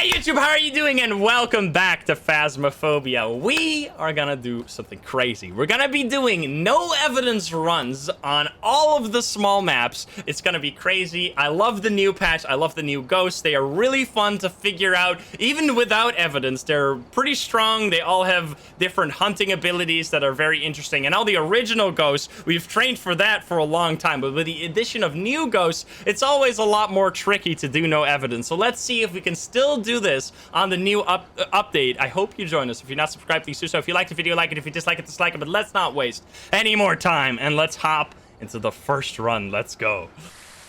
Hi YouTube, how are you doing? And welcome back to Phasmophobia. We are gonna do something crazy. We're gonna be doing no evidence runs on all of the small maps. It's gonna be crazy. I love the new patch. I love the new ghosts. They are really fun to figure out. Even without evidence, they're pretty strong. They all have different hunting abilities that are very interesting. And all the original ghosts, we've trained for that for a long time. But with the addition of new ghosts, it's always a lot more tricky to do no evidence. So let's see if we can still do this on the new update. I hope you join us. If you're not subscribed, please do so. If you like the video, like it. If you dislike it, dislike it. But let's not waste any more time and let's hop into the first run. Let's go.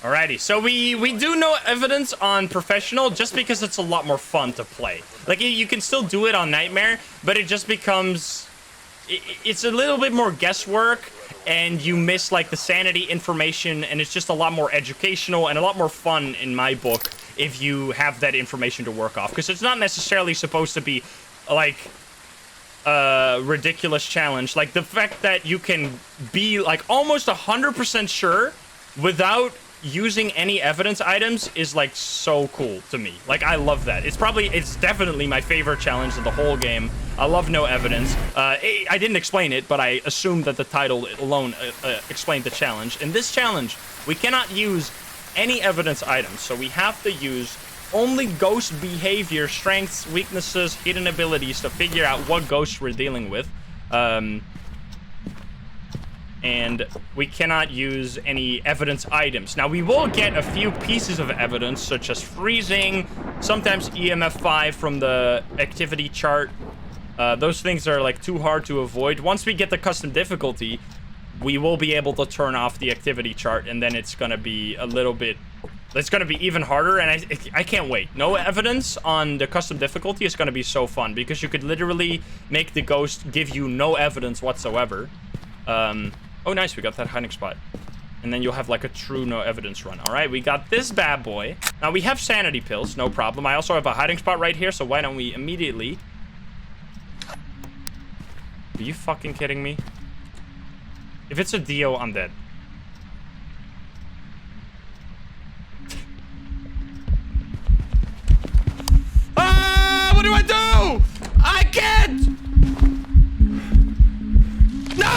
Alrighty, so we do no evidence on professional just because it's a lot more fun to play. Like, you can still do it on nightmare, but it just becomes it's a little bit more guesswork, and you miss like the sanity information, and it's just a lot more educational and a lot more fun in my book if you have that information to work off, because it's not necessarily supposed to be like a ridiculous challenge. Like, the fact that you can be like almost 100% sure without using any evidence items is like so cool to me. Like, I love that. It's definitely my favorite challenge of the whole game. I love no evidence. I didn't explain it, but I assumed that the title alone explained the challenge. In this challenge, we cannot use any evidence items, so we have to use only ghost behavior, strengths, weaknesses, hidden abilities to figure out what ghosts we're dealing with. And we cannot use any evidence items. Now, we will get a few pieces of evidence, such as freezing, sometimes EMF 5 from the activity chart. Those things are like too hard to avoid. Once we get the custom difficulty, we will be able to turn off the activity chart, and then it's gonna be a little bit, it's gonna be even harder, and I can't wait. No evidence on the custom difficulty is gonna be so fun, because you could literally make the ghost give you no evidence whatsoever. Oh, nice, we got that hiding spot. And then you'll have like a true no evidence run. All right, we got this bad boy. Now, we have sanity pills, no problem. I also have a hiding spot right here, so why don't we immediately... Are you fucking kidding me? If it's a Dio, I'm dead. Ah! What do I do? I can't! No!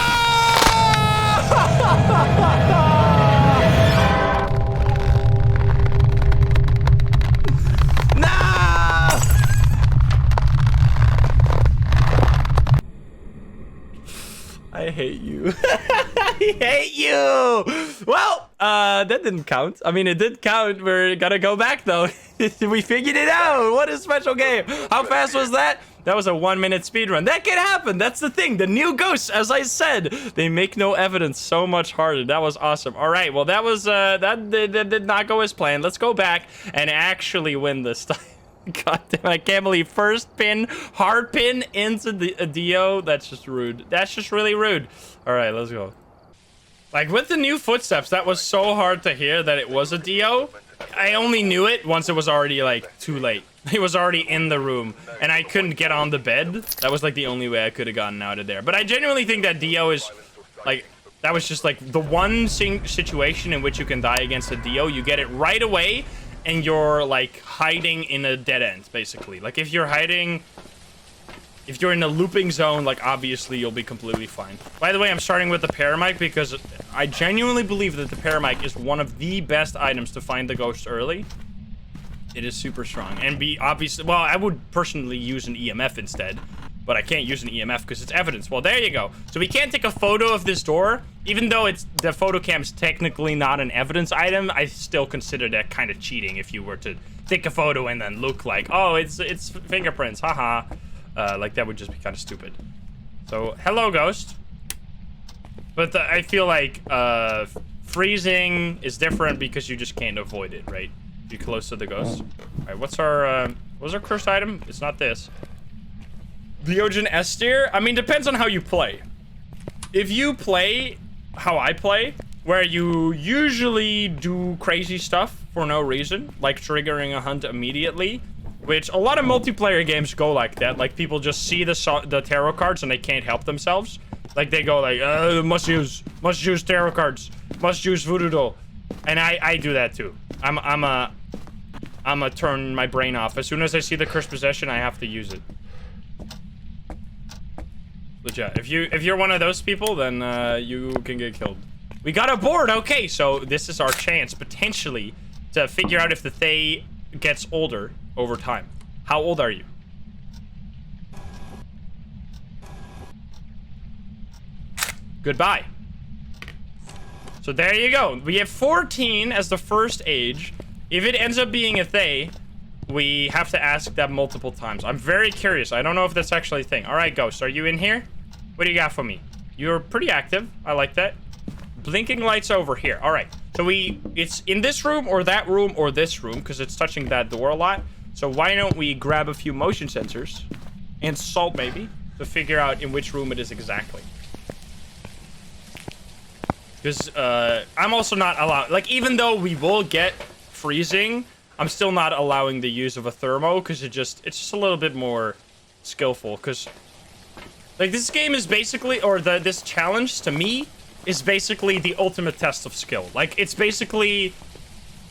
I hate you. I hate you. Well, that didn't count. I mean, it did count. We're gonna go back though. We figured it out. What a special game. How fast was that? That was a 1-minute speedrun. That can happen. That's the thing. The new ghosts, as I said, they make no evidence so much harder. That was awesome. All right. Well, that was that did not go as planned. Let's go back and actually win this time. God damn, I can't believe first pin, hard pin into the Dio. That's just rude. That's just really rude. All right, let's go. Like, with the new footsteps, that was so hard to hear that it was a Dio. I only knew it once it was already like too late. He was already in the room and I couldn't get on the bed. That was like the only way I could have gotten out of there. But I genuinely think that Dio is like, that was just like the one situation in which you can die against a Dio. You get it right away and you're like hiding in a dead end, basically. Like, if you're hiding, if you're in a looping zone, like, obviously you'll be completely fine. By the way, I'm starting with the paramike because I genuinely believe that the paramike is one of the best items to find the ghost early. It is super strong. And obviously, well, I would personally use an EMF instead, but I can't use an EMF because it's evidence. Well, there you go. So we can't take a photo of this door, even though the photo cam is technically not an evidence item. I still consider that kind of cheating if you were to take a photo and then look like, oh, it's fingerprints, haha. Like, that would just be kind of stupid. So, hello, ghost. But I feel like freezing is different because you just can't avoid it, right? You're close to the ghost. All right, what's our cursed item? It's not this. Diogen S tier? I mean, depends on how you play. If you play how I play, where you usually do crazy stuff for no reason, like triggering a hunt immediately, which a lot of multiplayer games go like that. Like, people just see the tarot cards and they can't help themselves. Like, they go like, must use tarot cards, must use voodoo doll. And I do that too. I'm a I'm gonna turn my brain off. As soon as I see the cursed possession, I have to use it. Legit. If you're one of those people, then you can get killed. We got a board. Okay, so this is our chance potentially to figure out if the Thay gets older over time. How old are you? Goodbye. So there you go. We have 14 as the first age. If it ends up being a Thay, we have to ask that multiple times. I'm very curious. I don't know if that's actually a thing. All right, Ghost, are you in here? What do you got for me? You're pretty active. I like that. Blinking lights over here. All right. So it's in this room or that room or this room because it's touching that door a lot. So why don't we grab a few motion sensors and salt maybe to figure out in which room it is exactly. Because I'm also not allowed, like, even though we will get freezing, I'm still not allowing the use of a thermo because it's just a little bit more skillful. Because, like, this game is basically, or this challenge to me is basically the ultimate test of skill. Like, it's basically,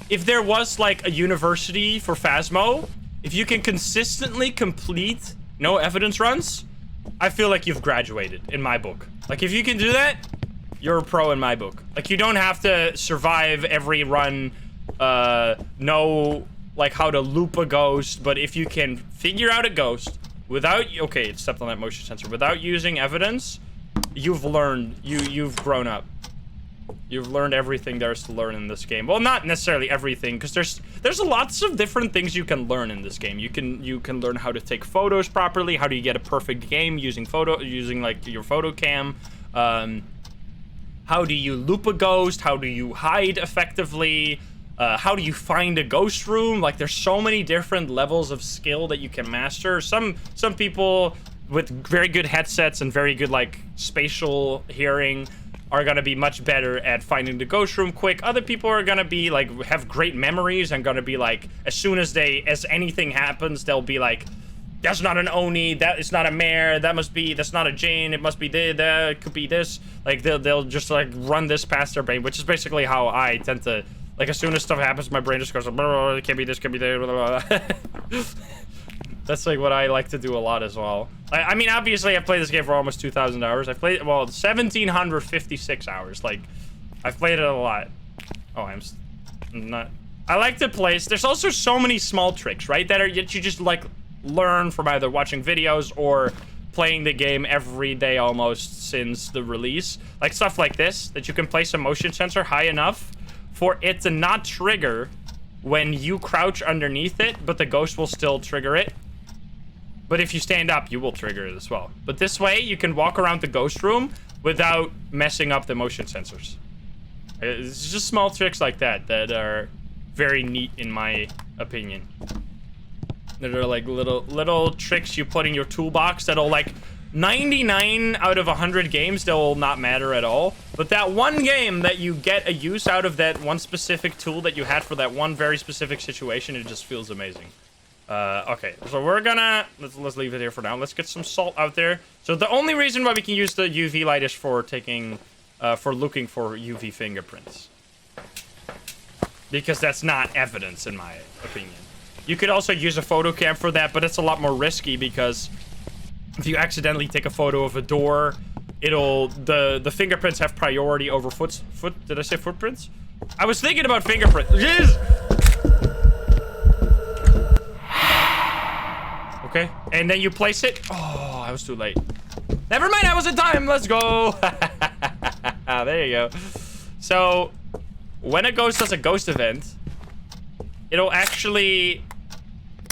if there was like a university for Phasmo, if you can consistently complete no evidence runs, I feel like you've graduated in my book. Like, if you can do that, you're a pro in my book. Like, you don't have to survive every run, know, like, how to loop a ghost, but if you can figure out a ghost without, okay, it stepped on that motion sensor, without using evidence, you've learned, you've grown up. You've learned everything there is to learn in this game. Well, not necessarily everything, because there's lots of different things you can learn in this game. You can learn how to take photos properly, how do you get a perfect game using like your photo cam, how do you loop a ghost? How do you hide effectively? How do you find a ghost room? Like, there's so many different levels of skill that you can master. Some people with very good headsets and very good, like, spatial hearing are gonna be much better at finding the ghost room quick. Other people are gonna be, like, have great memories and gonna be, like, as soon as anything happens, they'll be like, that's not an Oni, that is not a mare, that's not a Jane, it must be that, it could be this. Like, they'll just, like, run this past their brain, which is basically how I tend to, like, as soon as stuff happens, my brain just goes, it can't be this, can't be that, That's, like, what I like to do a lot as well. I mean, obviously, I've played this game for almost 2,000 hours. I've played, well, 1,756 hours. Like, I've played it a lot. Oh, I'm not... I like to place... There's also so many small tricks, right? That you just, like, learn from either watching videos or playing the game every day almost since the release. Like, stuff like this, that you can place a motion sensor high enough for it to not trigger when you crouch underneath it, but the ghost will still trigger it. But if you stand up, you will trigger it as well. But this way, you can walk around the ghost room without messing up the motion sensors. It's just small tricks like that that are very neat in my opinion. That are like little tricks you put in your toolbox that'll, like, 99 out of 100 games that will not matter at all. But that one game that you get a use out of that one specific tool that you had for that one very specific situation, it just feels amazing. Okay, so we're gonna let's leave it here for now. Let's get some salt out there. So the only reason why we can use the UV light is for taking for looking for UV fingerprints, because that's not evidence in my opinion. You could also use a photo cam for that, but it's a lot more risky because if you accidentally take a photo of a door, the fingerprints have priority over did I say footprints? I was thinking about fingerprints. Okay, and then you place it. Oh, I was too late. Never mind, I was in time. Let's go. There you go. So, when a ghost does a ghost event, it'll actually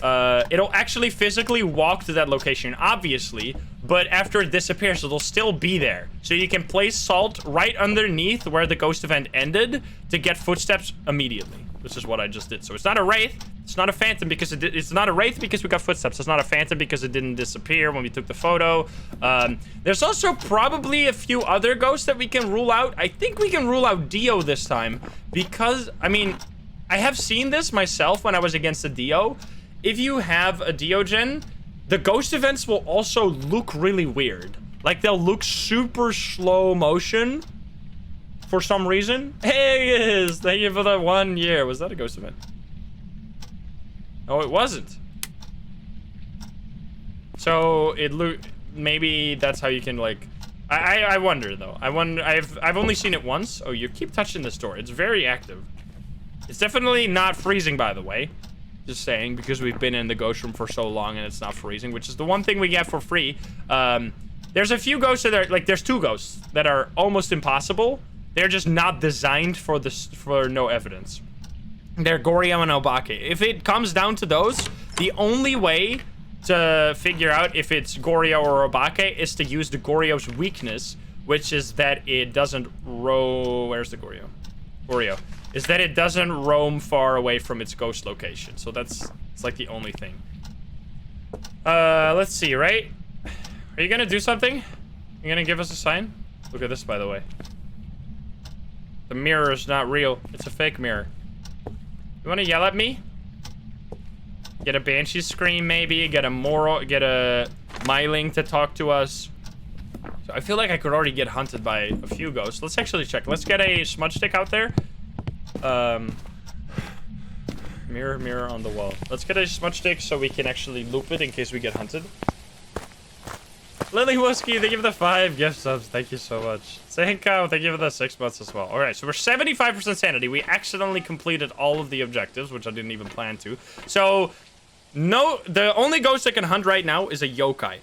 physically walk to that location, obviously, but after it disappears, it'll still be there. So you can place salt right underneath where the ghost event ended to get footsteps immediately. This is what I just did. So it's not a wraith, it's not a phantom because it's not a wraith because we got footsteps. It's not a phantom because it didn't disappear when we took the photo. There's also probably a few other ghosts that we can rule out. I think we can rule out Dio this time because, I mean, I have seen this myself when I was against a Dio. If you have a Diogen, the ghost events will also look really weird. Like, they'll look super slow motion for some reason. Hey, it is. Thank you for the 1 year. Was that a ghost event? No, it wasn't. So maybe that's how you can like. I wonder though. I've only seen it once. Oh, you keep touching this door. It's very active. It's definitely not freezing, by the way. Just saying, because we've been in the ghost room for so long and it's not freezing, which is the one thing we get for free. There's a few ghosts that are like, there's 2 ghosts that are almost impossible. They're just not designed for no evidence. They're Goryo and Obake. If it comes down to those, the only way to figure out if it's Goryo or Obake is to use the Goryo's weakness, which is that it doesn't where's the Goryo? Goryo. Is that it doesn't roam far away from its ghost location. So it's like the only thing. Let's see, right? Are you gonna do something? You gonna give us a sign? Look at this, by the way. The mirror is not real. It's a fake mirror. You wanna yell at me? Get a banshee scream, maybe. Get a myling to talk to us. So I feel like I could already get hunted by a few ghosts. Let's actually check. Let's get a smudge stick out there. Mirror on the wall. Let's get a smudge stick so we can actually loop it in case we get hunted. Lily Whiskey, thank you for the 5 gift subs. Thank you so much. Senko, thank you for the 6 months as well. Alright, so we're 75% sanity. We accidentally completed all of the objectives, which I didn't even plan to. So, no, the only ghost that can hunt right now is a yokai.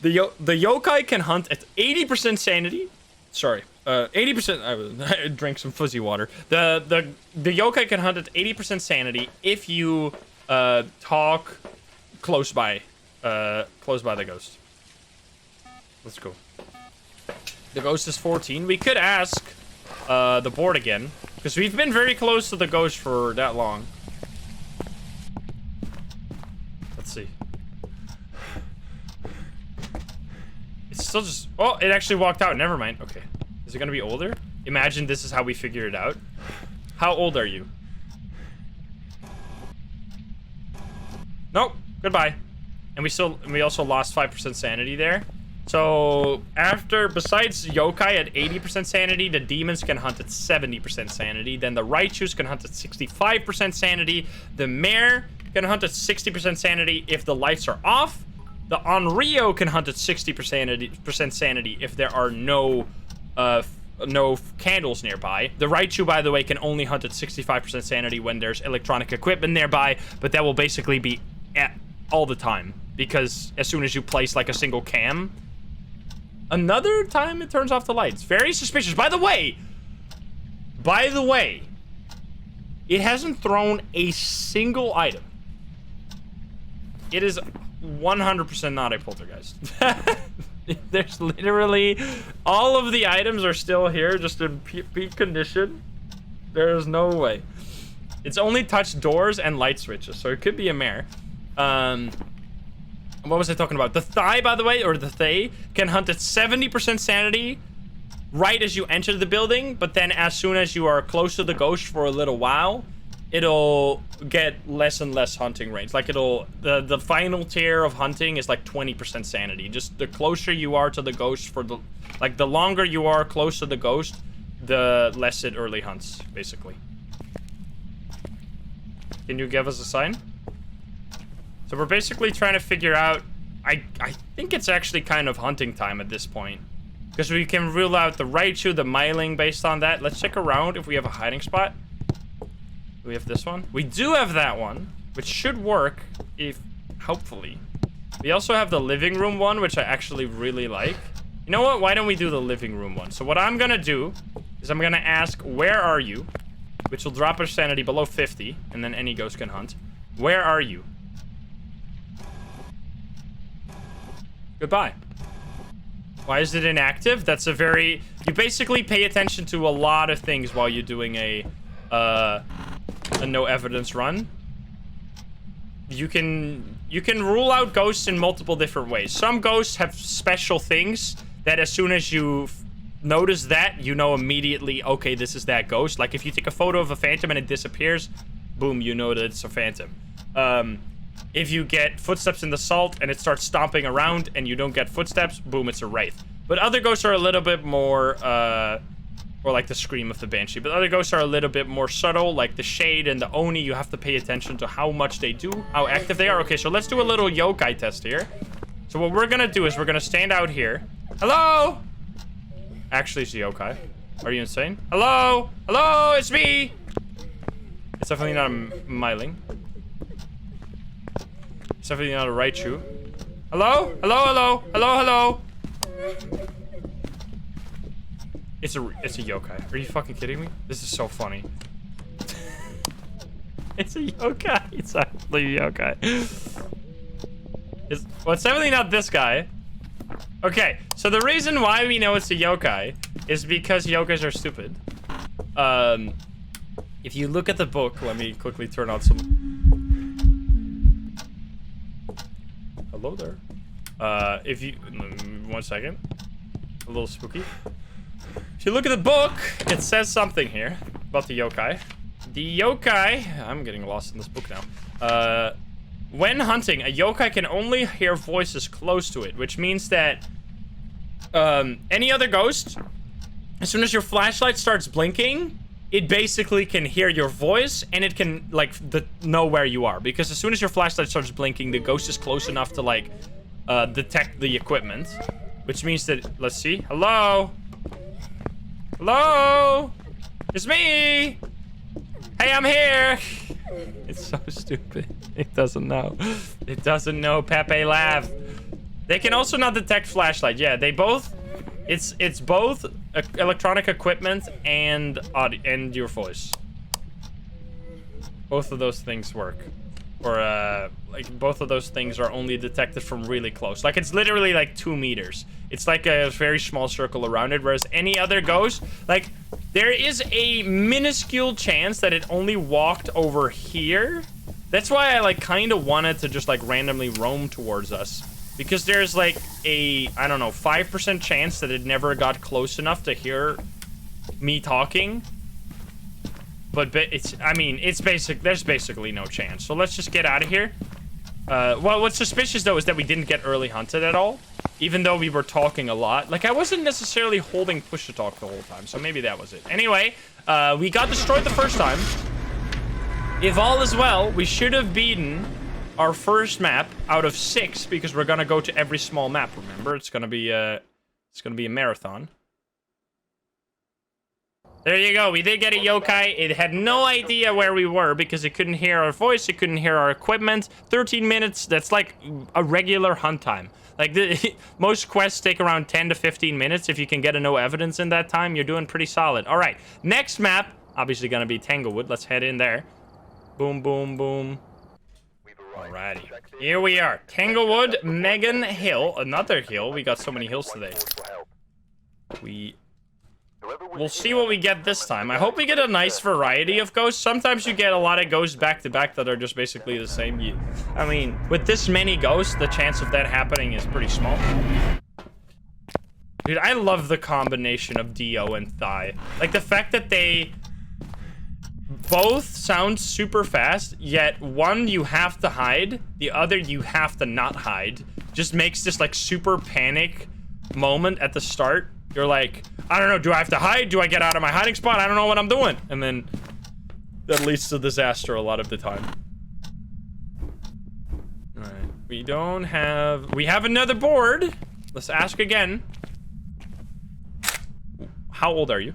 The yokai can hunt at 80% sanity. Sorry, 80%. I drank some fuzzy water. The yokai can hunt at 80% sanity if you talk close by the ghost. Let's go. The ghost is 14. We could ask the board again, because we've been very close to the ghost for that long. Let's see. It's still just... Oh, it actually walked out. Never mind. Okay. Is it going to be older? Imagine this is how we figure it out. How old are you? Nope. Goodbye. And we also lost 5% sanity there. So, besides yokai at 80% sanity, the demons can hunt at 70% sanity. Then the Raichus can hunt at 65% sanity. The mare can hunt at 60% sanity if the lights are off. The Onryo can hunt at 60% sanity if there are no candles nearby. The Raichu, by the way, can only hunt at 65% sanity when there's electronic equipment nearby, but that will basically be all the time, because as soon as you place like a single cam, another time it turns off the lights. Very suspicious. By the way, it hasn't thrown a single item. It is 100% not a poltergeist. There's literally all of the items are still here, just in peak condition. There's no way. It's only touched doors and light switches, so it could be a mare. What was I talking about? The Thai, by the way, or the Thay, can hunt at 70% sanity right as you enter the building, but then as soon as you are close to the ghost for a little while, it'll get less and less hunting range. Like the final tier of hunting is like 20% sanity. Just the closer you are to the ghost the longer you are close to the ghost, the less it early hunts, basically. Can you give us a sign? So we're basically trying to figure out, I think it's actually kind of hunting time at this point. Because we can rule out the Raichu, the myling based on that. Let's check around if we have a hiding spot. Do we have this one? We do have that one, which should work, hopefully. We also have the living room one, which I actually really like. You know what? Why don't we do the living room one? So what I'm gonna do is I'm gonna ask, where are you? Which will drop our sanity below 50, and then any ghost can hunt. Where are you? Goodbye. Why is it inactive? That's a very... You basically pay attention to a lot of things while you're doing a no evidence run. You can rule out ghosts in multiple different ways. Some ghosts have special things that as soon as you notice that, you know immediately, okay, this is that ghost. Like if you take a photo of a phantom and it disappears, boom, you know that it's a phantom. If you get footsteps in the salt and it starts stomping around and you don't get footsteps, boom, it's a wraith. But other ghosts are a little bit more Or like the scream of the banshee. But other ghosts are a little bit more subtle, like the shade and the oni. You have to pay attention to how much they do, how active they are. Okay, so let's do a little yokai test here. So what we're gonna do is we're gonna stand out here. Hello? Actually, it's a yokai. Are you insane? Hello? Hello? It's me! It's definitely not a myling. It's definitely not a Raichu. Hello? Hello? Hello? Hello? Hello? It's a yokai. Are you fucking kidding me? This is so funny. It's a yokai. It's actually a yokai. Well, it's definitely not this guy. Okay, so the reason why we know it's a yokai is because yokais are stupid. If you look at the book, let me quickly turn on some. Hello there. If you 1 second, a little spooky. If you look at the book, it says something here about the yokai. The yokai, I'm getting lost in this book now. When hunting, a yokai can only hear voices close to it, which means that any other ghost, as soon as your flashlight starts blinking, it basically can hear your voice and it can like know where you are, because as soon as your flashlight starts blinking, the ghost is close enough to like detect the equipment, which means that, let's see, hello, it's me. Hey, I'm here. It's so stupid. It doesn't know. It doesn't know. Pepe laugh. They can also not detect flashlight. Yeah, they both. It's both electronic equipment and your voice. Both of those things work, or like both of those things are only detected from really close. Like it's literally like 2 meters. It's like a very small circle around it. Whereas any other ghost, like there is a minuscule chance that it only walked over here. That's why I like kind of wanted to just like randomly roam towards us, because there's like a, I don't know, 5% chance that it never got close enough to hear me talking. But it's, I mean, it's there's basically no chance. So let's just get out of here. Well, what's suspicious though is that we didn't get early hunted at all, even though we were talking a lot. Like I wasn't necessarily holding push to talk the whole time, so maybe that was it. Anyway, we got destroyed the first time. If all is well, we should have beaten our first map out of 6, because we're gonna go to every small map. Remember, it's gonna be a marathon. There you go. We did get a yokai. It had no idea where we were because it couldn't hear our voice. It couldn't hear our equipment. 13 minutes. That's like a regular hunt time. Like most quests take around 10 to 15 minutes. If you can get a no evidence in that time, you're doing pretty solid. All right. Next map, obviously gonna be Tanglewood. Let's head in there. Boom, boom, boom. Alrighty. Here we are. Tanglewood, Megan Hill. Another hill. We got so many hills today. We'll see what we get this time. I hope we get a nice variety of ghosts. Sometimes you get a lot of ghosts back to back that are just basically the same. I mean, with this many ghosts, the chance of that happening is pretty small. Dude, I love the combination of Dio and Thai. Like the fact that they both sound super fast, yet one you have to hide, the other you have to not hide. Just makes this like super panic moment at the start. You're like, I don't know, do I have to hide? Do I get out of my hiding spot? I don't know what I'm doing. And then that leads to disaster a lot of the time. All right, we have another board. Let's ask again. How old are you?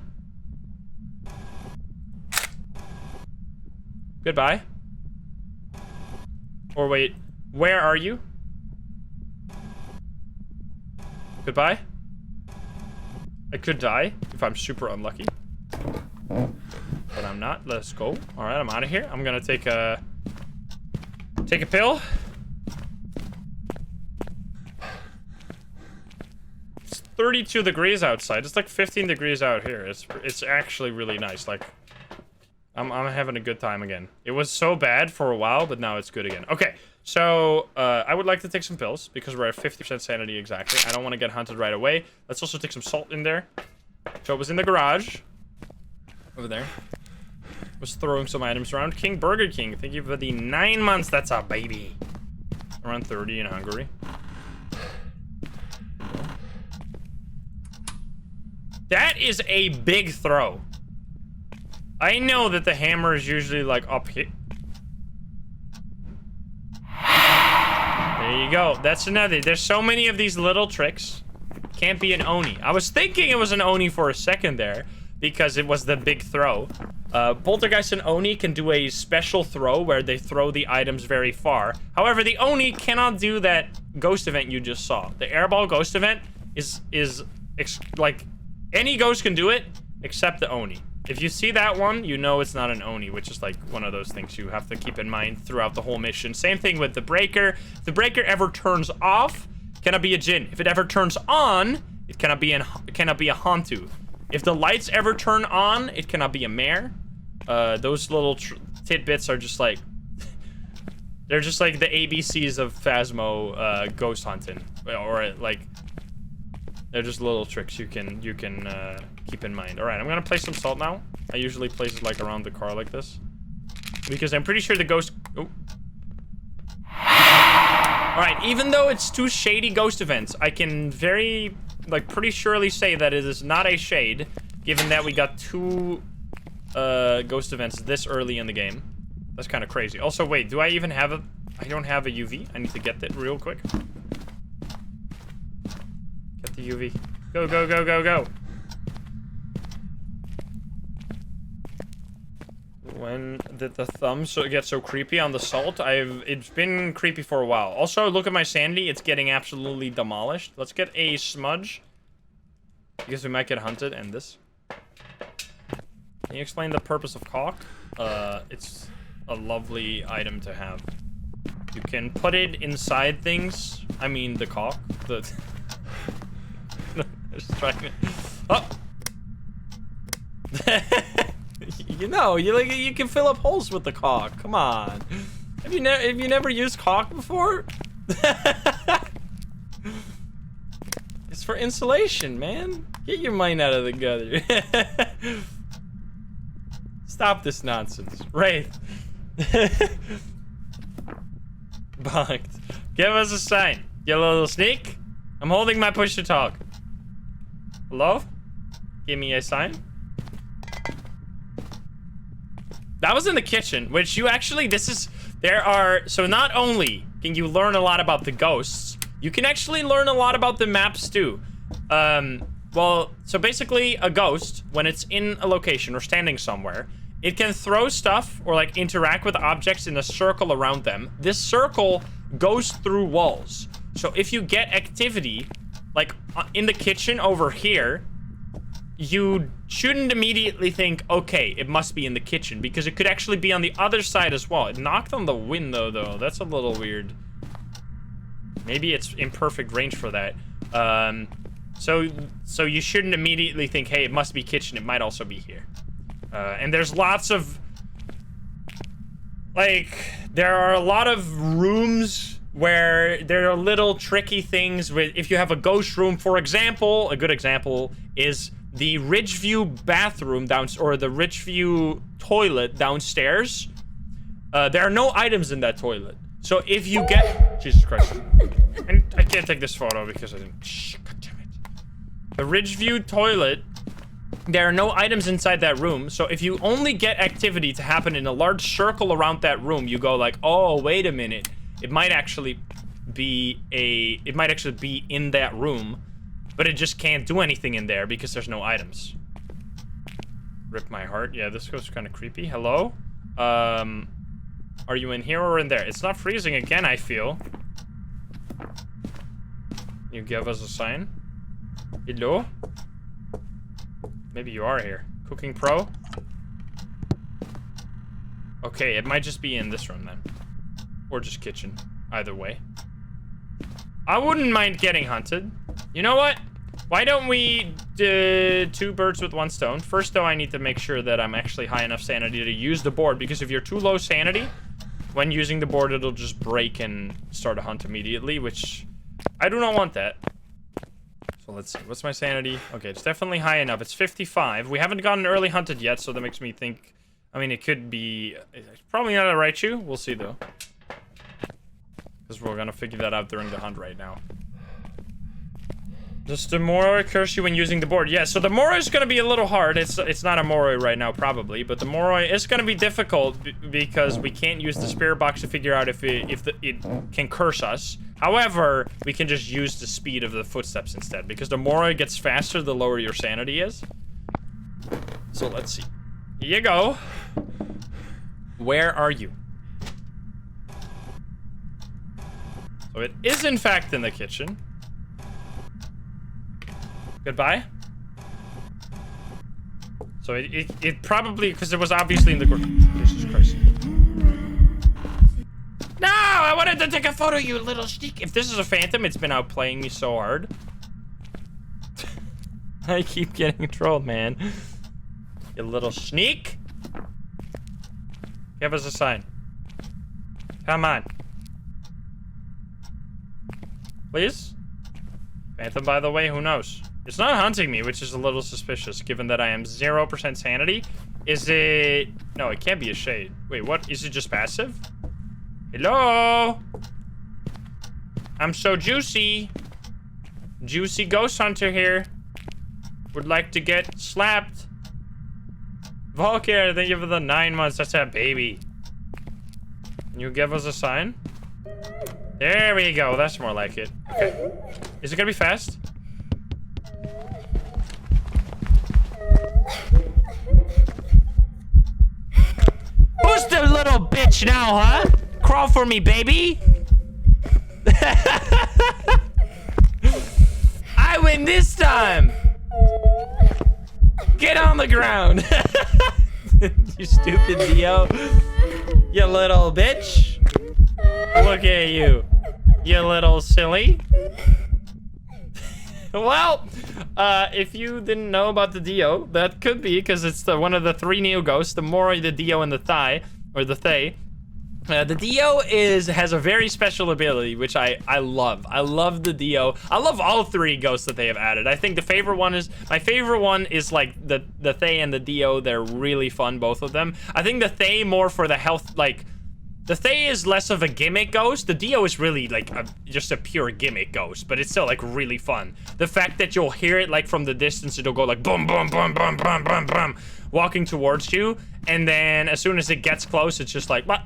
Goodbye. Or wait, where are you? Goodbye. I could die if I'm super unlucky, but I'm not. Let's go. All right, I'm out of here. I'm gonna take a pill. It's 32 degrees outside. It's like 15 degrees out here. It's actually really nice. Like I'm having a good time again. It was so bad for a while, but now it's good again. Okay, so I would like to take some pills because we're at 50% sanity exactly. I don't want to get hunted right away. Let's also take some salt in there. So it was in the garage over there. Was throwing some items around. King Burger King, thank you for the 9 months. That's a baby. Around 30 in Hungary. That is a big throw. I know that the hammer is usually like up here. There you go. That's another. There's so many of these little tricks. Can't be an Oni. I was thinking it was an Oni for a second there because it was the big throw. Poltergeist and Oni can do a special throw where they throw the items very far. However, the Oni cannot do that ghost event you just saw. The airball ghost event is like any ghost can do it except the Oni. If you see that one, you know it's not an Oni, which is like one of those things you have to keep in mind throughout the whole mission. Same thing with the breaker. If the breaker ever turns off, it cannot be a Jinn. If it ever turns on, it cannot be a Hantu. If the lights ever turn on, it cannot be a mare. Those little tidbits are just like they're just like the ABCs of Phasmo ghost hunting, or like they're just little tricks you can keep in mind. All right, I'm gonna place some salt now. I usually place it like around the car like this because I'm pretty sure the ghost. Oh. All right, even though it's two shady ghost events, I can pretty surely say that it is not a shade, given that we got two ghost events this early in the game. That's kind of crazy. Also, wait, do I even have a... I don't have a UV. I need to get that real quick. Get the UV. Go, go, go, go, go. When did the thumbs get so creepy on the salt? It's been creepy for a while. Also, look at my sanity. It's getting absolutely demolished. Let's get a smudge, because we might get hunted. And this. Can you explain the purpose of caulk? It's a lovely item to have. You can put it inside things. I mean, the caulk. Just trying to... Oh! You know, you can fill up holes with the caulk. Come on. Have you never used caulk before? It's for insulation, man. Get your mind out of the gutter. Stop this nonsense. Right. Bugged. Give us a sign. You little sneak. I'm holding my push to talk. Hello? Give me a sign. That was in the kitchen, which you actually, so not only can you learn a lot about the ghosts, you can actually learn a lot about the maps too. Well, so basically a ghost, when it's in a location or standing somewhere, it can throw stuff or like interact with objects in a circle around them. This circle goes through walls. So if you get activity, like in the kitchen over here, you shouldn't immediately think, okay, it must be in the kitchen, because it could actually be on the other side as well. It knocked on the window, though. That's a little weird. Maybe it's imperfect range for that. So you shouldn't immediately think, hey, it must be kitchen. It might also be here. And there's lots of... Like, there are a lot of rooms where there are little tricky things with... If you have a ghost room, for example, a good example is... the Ridgeview bathroom or the Ridgeview toilet downstairs, there are no items in that toilet. So if you get... Jesus Christ. And I can't take this photo because I didn't... Shh, God damn it. The Ridgeview toilet, there are no items inside that room. So if you only get activity to happen in a large circle around that room, you go like, oh, wait a minute. It might actually be in that room. But it just can't do anything in there because there's no items. Rip my heart. Yeah, this goes kind of creepy. Hello? Are you in here or in there? It's not freezing again, I feel. You give us a sign. Hello? Maybe you are here. Cooking Pro? Okay, it might just be in this room then. Or just kitchen. Either way. I wouldn't mind getting hunted. You know what? Why don't we do 2 birds with 1 stone? First, though, I need to make sure that I'm actually high enough sanity to use the board, because if you're too low sanity, when using the board, it'll just break and start a hunt immediately, which I do not want that. So let's see. What's my sanity? Okay, it's definitely high enough. It's 55. We haven't gotten early hunted yet, so that makes me think... I mean, it could be... It's probably not a Raichu. We'll see, though. Because we're going to figure that out during the hunt right now. Does the Moroi curse you when using the board? Yeah, so the Moroi is gonna be a little hard. It's not a Moroi right now, probably, but the Moroi is gonna be difficult because we can't use the spirit box to figure out if it can curse us. However, we can just use the speed of the footsteps instead, because the Moroi gets faster the lower your sanity is. So let's see. Here you go. Where are you? So it is in fact in the kitchen. Goodbye. So it probably, because it was obviously in the Jesus Christ. No, I wanted to take a photo, you little sneak. If this is a phantom, it's been outplaying me so hard. I keep getting trolled, man. You little sneak. Give us a sign. Come on. Please? Phantom, by the way, who knows? It's not hunting me, which is a little suspicious, given that I am 0% sanity. Is it... No, it can't be a shade. Wait, what? Is it just passive? Hello? I'm so juicy. Juicy ghost hunter here. Would like to get slapped. Volker, thank you for the 9 months. That's a baby. Can you give us a sign? There we go. That's more like it. Okay. Is it gonna be fast? Who's the little bitch now, huh? Crawl for me, baby. I win this time. Get on the ground. You stupid Dio. You little bitch. Look at you. You little silly. Well, if you didn't know about the Dio, that could be because it's one of the 3 Neo Ghosts, the Moroi, the Dio, and the Thai, or the Thay. The Dio has a very special ability, which I love. I love the Dio. I love all 3 ghosts that they have added. I think my favorite one is like the Thay and the Dio. They're really fun, both of them. I think the Thay more for the health, like, the Thay is less of a gimmick ghost. The Dio is really like just a pure gimmick ghost, but it's still like really fun. The fact that you'll hear it like from the distance, it'll go like boom, boom, boom, boom, boom, boom, boom, walking towards you, and then as soon as it gets close, it's just like what?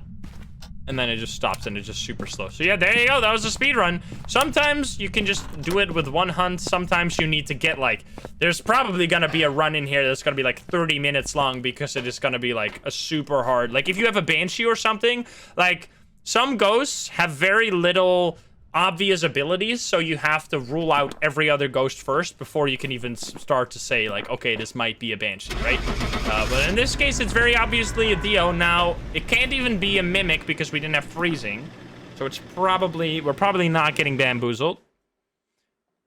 And then it just stops and it's just super slow. So yeah, there you go. That was a speed run. Sometimes you can just do it with 1 hunt. Sometimes you need to get like, there's probably gonna be a run in here that's gonna be like 30 minutes long because it is gonna be like a super hard, like if you have a Banshee or something, like some ghosts have very little obvious abilities, so you have to rule out every other ghost first before you can even start to say like, okay, this might be a Banshee, right? But in this case, it's very obviously a Dio. Now, it can't even be a Mimic because we didn't have freezing, so it's we're probably not getting bamboozled.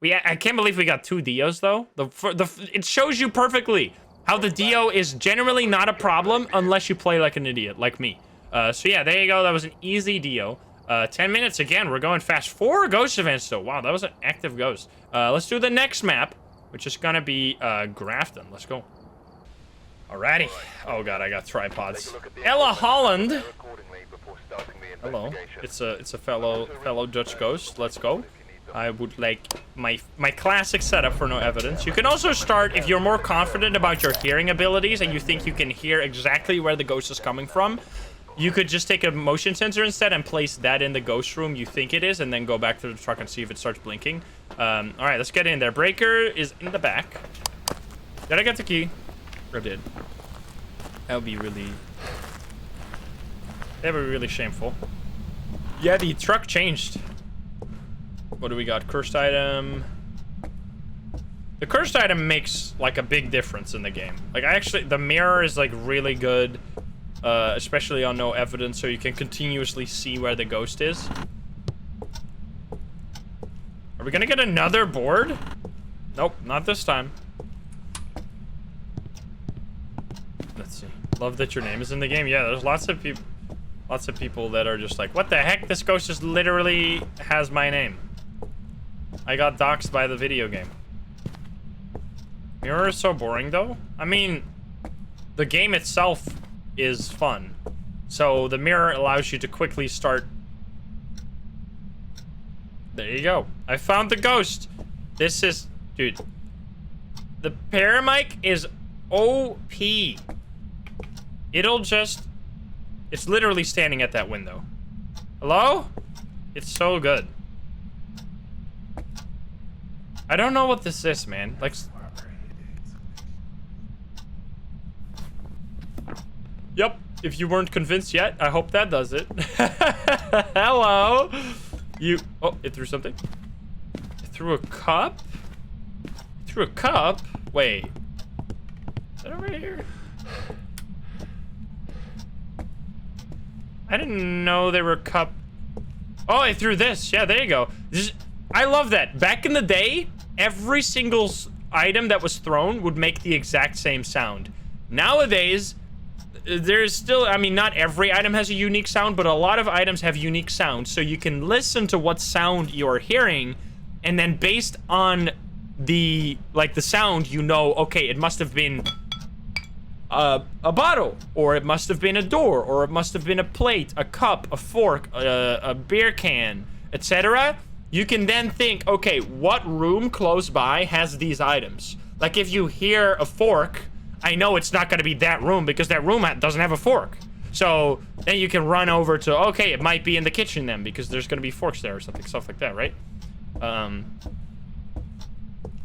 I can't believe we got 2 Dios though. It shows you perfectly how the Dio is generally not a problem unless you play like an idiot, like me. So yeah, there you go. That was an easy Dio. 10 minutes again. We're going fast. 4 ghost events though. Wow, that was an active ghost. Let's do the next map, which is gonna be Grafton. Let's go. Alrighty. Oh god, I got tripods. Ella Holland. Hello. It's a fellow Dutch ghost. Let's go. I would like my classic setup for no evidence. You can also start if you're more confident about your hearing abilities and you think you can hear exactly where the ghost is coming from. You could just take a motion sensor instead and place that in the ghost room you think it is, and then go back to the truck and see if it starts blinking. All right, let's get in there. Breaker is in the back. Did I get the key? Or did? That would be really shameful. Yeah, the truck changed. What do we got? Cursed item. The cursed item makes like a big difference in the game. Like the mirror is like really good. Especially on no evidence, so you can continuously see where the ghost is. Are we gonna get another board? Nope, not this time. Let's see. Love that your name is in the game. Yeah, there's lots of people that are just like, what the heck? This ghost just literally has my name. I got doxxed by the video game. Mirror is so boring though. I mean, the game itself is fun. So the mirror allows you to quickly start. There you go. I found the ghost. This is Dude. The paramic is OP. It'll just... It's literally standing at that window. Hello? It's so good. I don't know what this is, man. Like... Yep. If you weren't convinced yet, I hope that does it. Hello. You... Oh, it threw something. It threw a cup? It threw a cup? Wait. Is that over here? I didn't know there were cup... Oh, I threw this. Yeah, there you go. I love that. Back in the day, every single item that was thrown would make the exact same sound. Nowadays... There's still, I mean, not every item has a unique sound, but a lot of items have unique sounds, so you can listen to what sound you're hearing, and then based on the, like, the sound, you know, okay, it must have been a bottle, or it must have been a door, or it must have been a plate, a cup, a fork, a beer can, etc. You can then think, okay, what room close by has these items? Like, if you hear a fork, I know it's not going to be that room because that room doesn't have a fork. So then you can run over to, okay, it might be in the kitchen then because there's going to be forks there or something, stuff like that, right? Oh,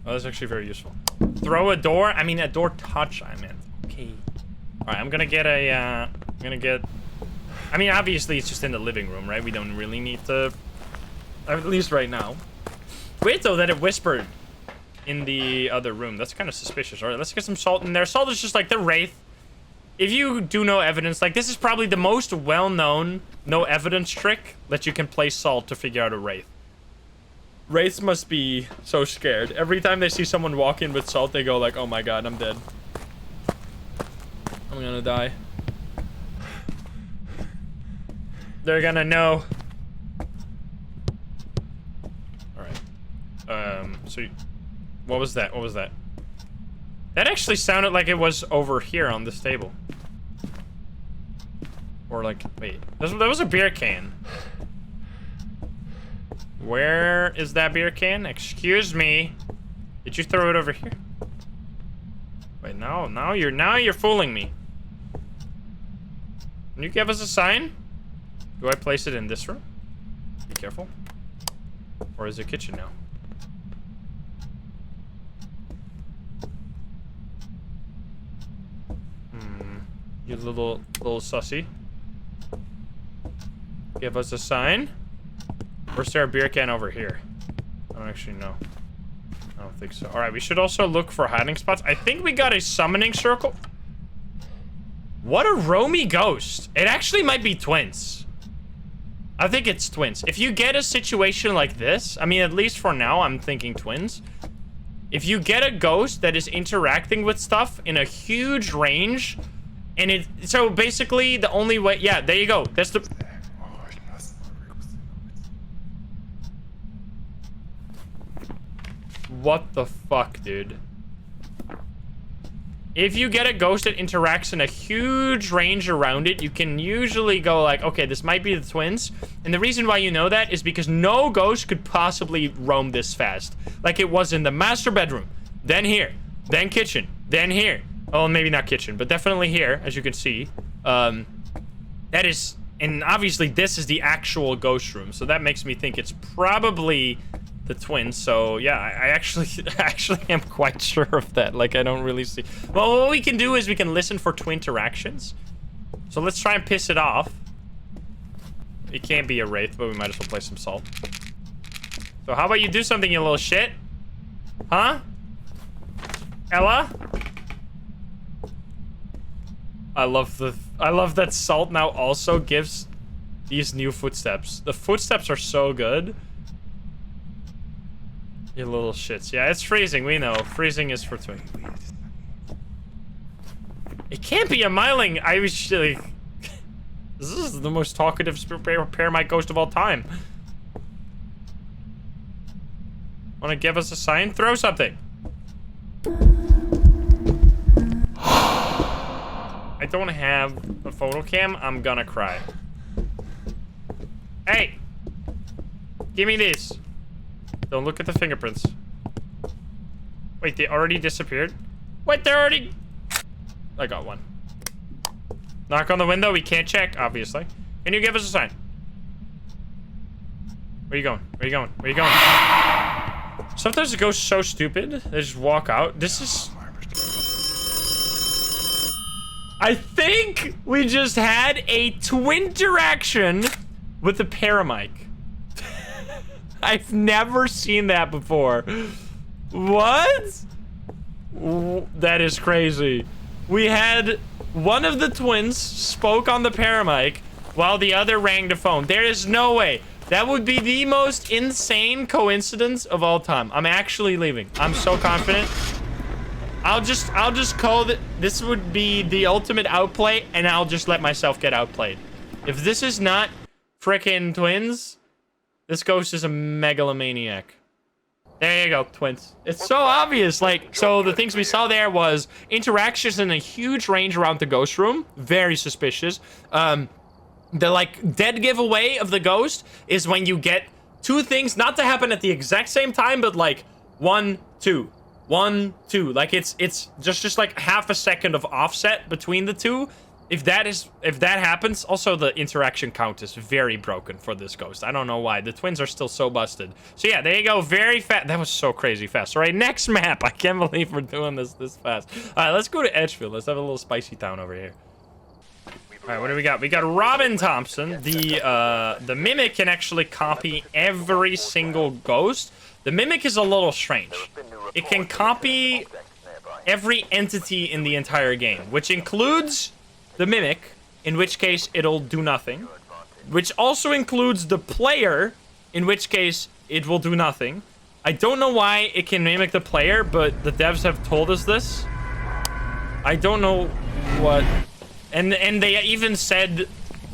that's actually very useful. Throw a door. I mean, a door touch, I meant. Okay. All right, I'm going to get a, I mean, obviously it's just in the living room, right? We don't really need to, at least right now. Weird though that it whispered in the other room. That's kind of suspicious. All right, let's get some salt in there. Salt is just like the wraith. If you do no evidence, like this is probably the most well-known no evidence trick that you can place salt to figure out a wraith. Wraiths must be so scared. Every time they see someone walk in with salt, they go like, oh my god, I'm dead. I'm gonna die. They're gonna know. All right. So what was that? What was that? That actually sounded like it was over here on this table. Or like, wait, that was a beer can. Where is that beer can? Excuse me. Did you throw it over here? Wait, now you're fooling me. Can you give us a sign? Do I place it in this room? Be careful. Or is it kitchen now? You little sussy. Give us a sign. Or is there a beer can over here? I don't actually know. I don't think so. Alright, we should also look for hiding spots. I think we got a summoning circle. What a roamy ghost. It actually might be twins. I think it's twins. If you get a situation like this, I mean, at least for now, I'm thinking twins. If you get a ghost that is interacting with stuff in a huge range, and so basically the only way, yeah, there you go. That's the... What the fuck, dude? If you get a ghost that interacts in a huge range around it, you can usually go like, okay, this might be the twins. And the reason why you know that is because no ghost could possibly roam this fast. Like it was in the master bedroom, then here, then kitchen, then here. Oh, maybe not kitchen, but definitely here, as you can see. That is, and obviously this is the actual ghost room, so that makes me think it's probably the twins. So yeah, I actually am quite sure of that. Like I don't really see. Well, what we can do is we can listen for twin interactions. So let's try and piss it off. It can't be a wraith, but we might as well play some salt. So how about you do something, you little shit? Huh? Ella? I love that salt now also gives these new footsteps. The footsteps are so good. You little shits. Yeah, it's freezing, we know. Freezing is for twin. It can't be a myling. I was like... This is the most talkative paramite ghost of all time. Wanna give us a sign? Throw something. I don't have a photo cam. I'm gonna cry. Hey! Give me this. Don't look at the fingerprints. Wait, they already disappeared? Wait, they're already... I got one. Knock on the window. We can't check, obviously. Can you give us a sign? Where you going? Where you going? Where you going? Sometimes it goes so stupid. They just walk out. This is... I think we just had a twin interaction with the paramic. I've never seen that before. What? That is crazy. We had one of the twins spoke on the paramic while the other rang the phone. There is no way. That would be the most insane coincidence of all time. I'm actually leaving. I'm so confident. I'll just call that this would be the ultimate outplay, and I'll just let myself get outplayed. If this is not frickin' twins, this ghost is a megalomaniac. There you go, twins. It's so obvious. Like, so the things we saw there was interactions in a huge range around the ghost room. Very suspicious. The, like, dead giveaway of the ghost is when you get two things not to happen at the exact same time, but like 1, 2. 1, 2. Like, it's just like half a second of offset between the two. If that happens, also the interaction count is very broken for this ghost. I don't know why. The twins are still so busted. So yeah, there you go. Very fast. That was so crazy fast. All right, next map. I can't believe we're doing this fast. All right, let's go to Edgefield. Let's have a little spicy town over here. All right, what do we got? We got Robin Thompson. The Mimic can actually copy every single ghost. The Mimic is a little strange. It can copy every entity in the entire game, which includes the Mimic, in which case it'll do nothing, which also includes the player, in which case it will do nothing. I don't know why it can mimic the player, but the devs have told us this. I don't know what... And they even said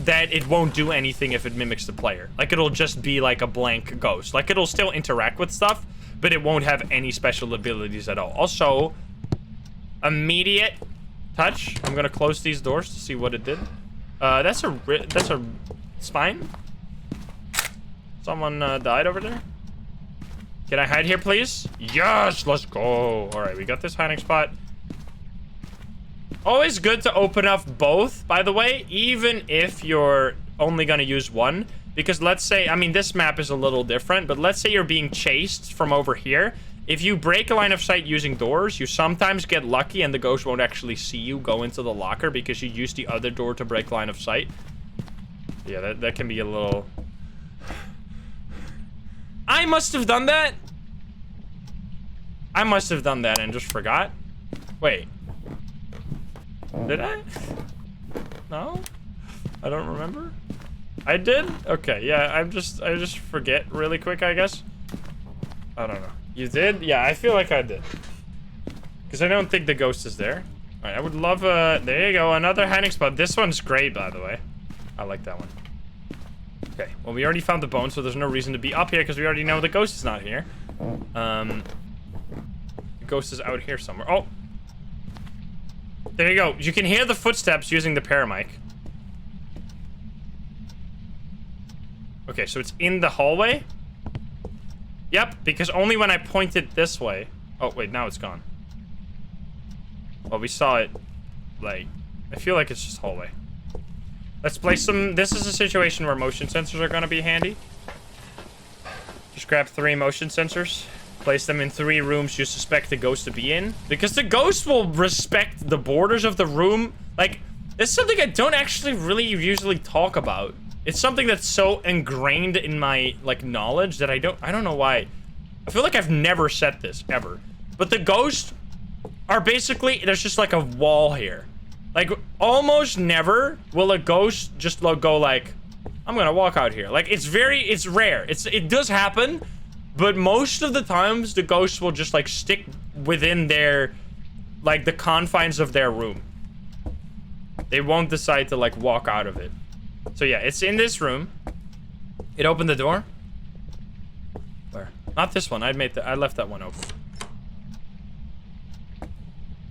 that it won't do anything if it mimics the player. Like, it'll just be like a blank ghost. Like, it'll still interact with stuff, but it won't have any special abilities at all. Also, immediate touch. I'm gonna close these doors to see what it did. That's a spine. Someone died over there. Can I hide here, please? Yes, let's go. All right, we got this hiding spot. Always good to open up both, by the way, even if you're only gonna use one. Because let's say, I mean, this map is a little different, but let's say you're being chased from over here. If you break a line of sight using doors, you sometimes get lucky and the ghost won't actually see you go into the locker because you use the other door to break line of sight. Yeah, that can be a little... I must have done that. I must have done that and just forgot. Wait. Did I? No? I don't remember. I did? Okay, yeah, I just forget really quick, I guess. I don't know. You did? Yeah, I feel like I did. Because I don't think the ghost is there. Alright, I would love there you go, another hiding spot. This one's great, by the way. I like that one. Okay, well, we already found the bone, so there's no reason to be up here because we already know the ghost is not here. The ghost is out here somewhere. Oh! There you go. You can hear the footsteps using the paramic. Okay, so it's in the hallway? Yep, because only when I pointed this way... Oh, wait, now it's gone. Well, we saw it, like... I feel like it's just hallway. Let's place some... This is a situation where motion sensors are gonna be handy. Just grab 3 motion sensors. Place them in 3 rooms you suspect the ghost to be in. Because the ghost will respect the borders of the room. Like, it's something I don't actually really usually talk about. It's something that's so ingrained in my, like, knowledge that I don't know why. I feel like I've never said this, ever. But the ghosts are basically, there's just like a wall here. Like, almost never will a ghost just go like, I'm gonna walk out here. Like, it's rare. It does happen, but most of the times the ghosts will just like stick within their, like, the confines of their room. They won't decide to like walk out of it. So yeah, it's in this room. It opened the door. Where? Not this one. I left that one open.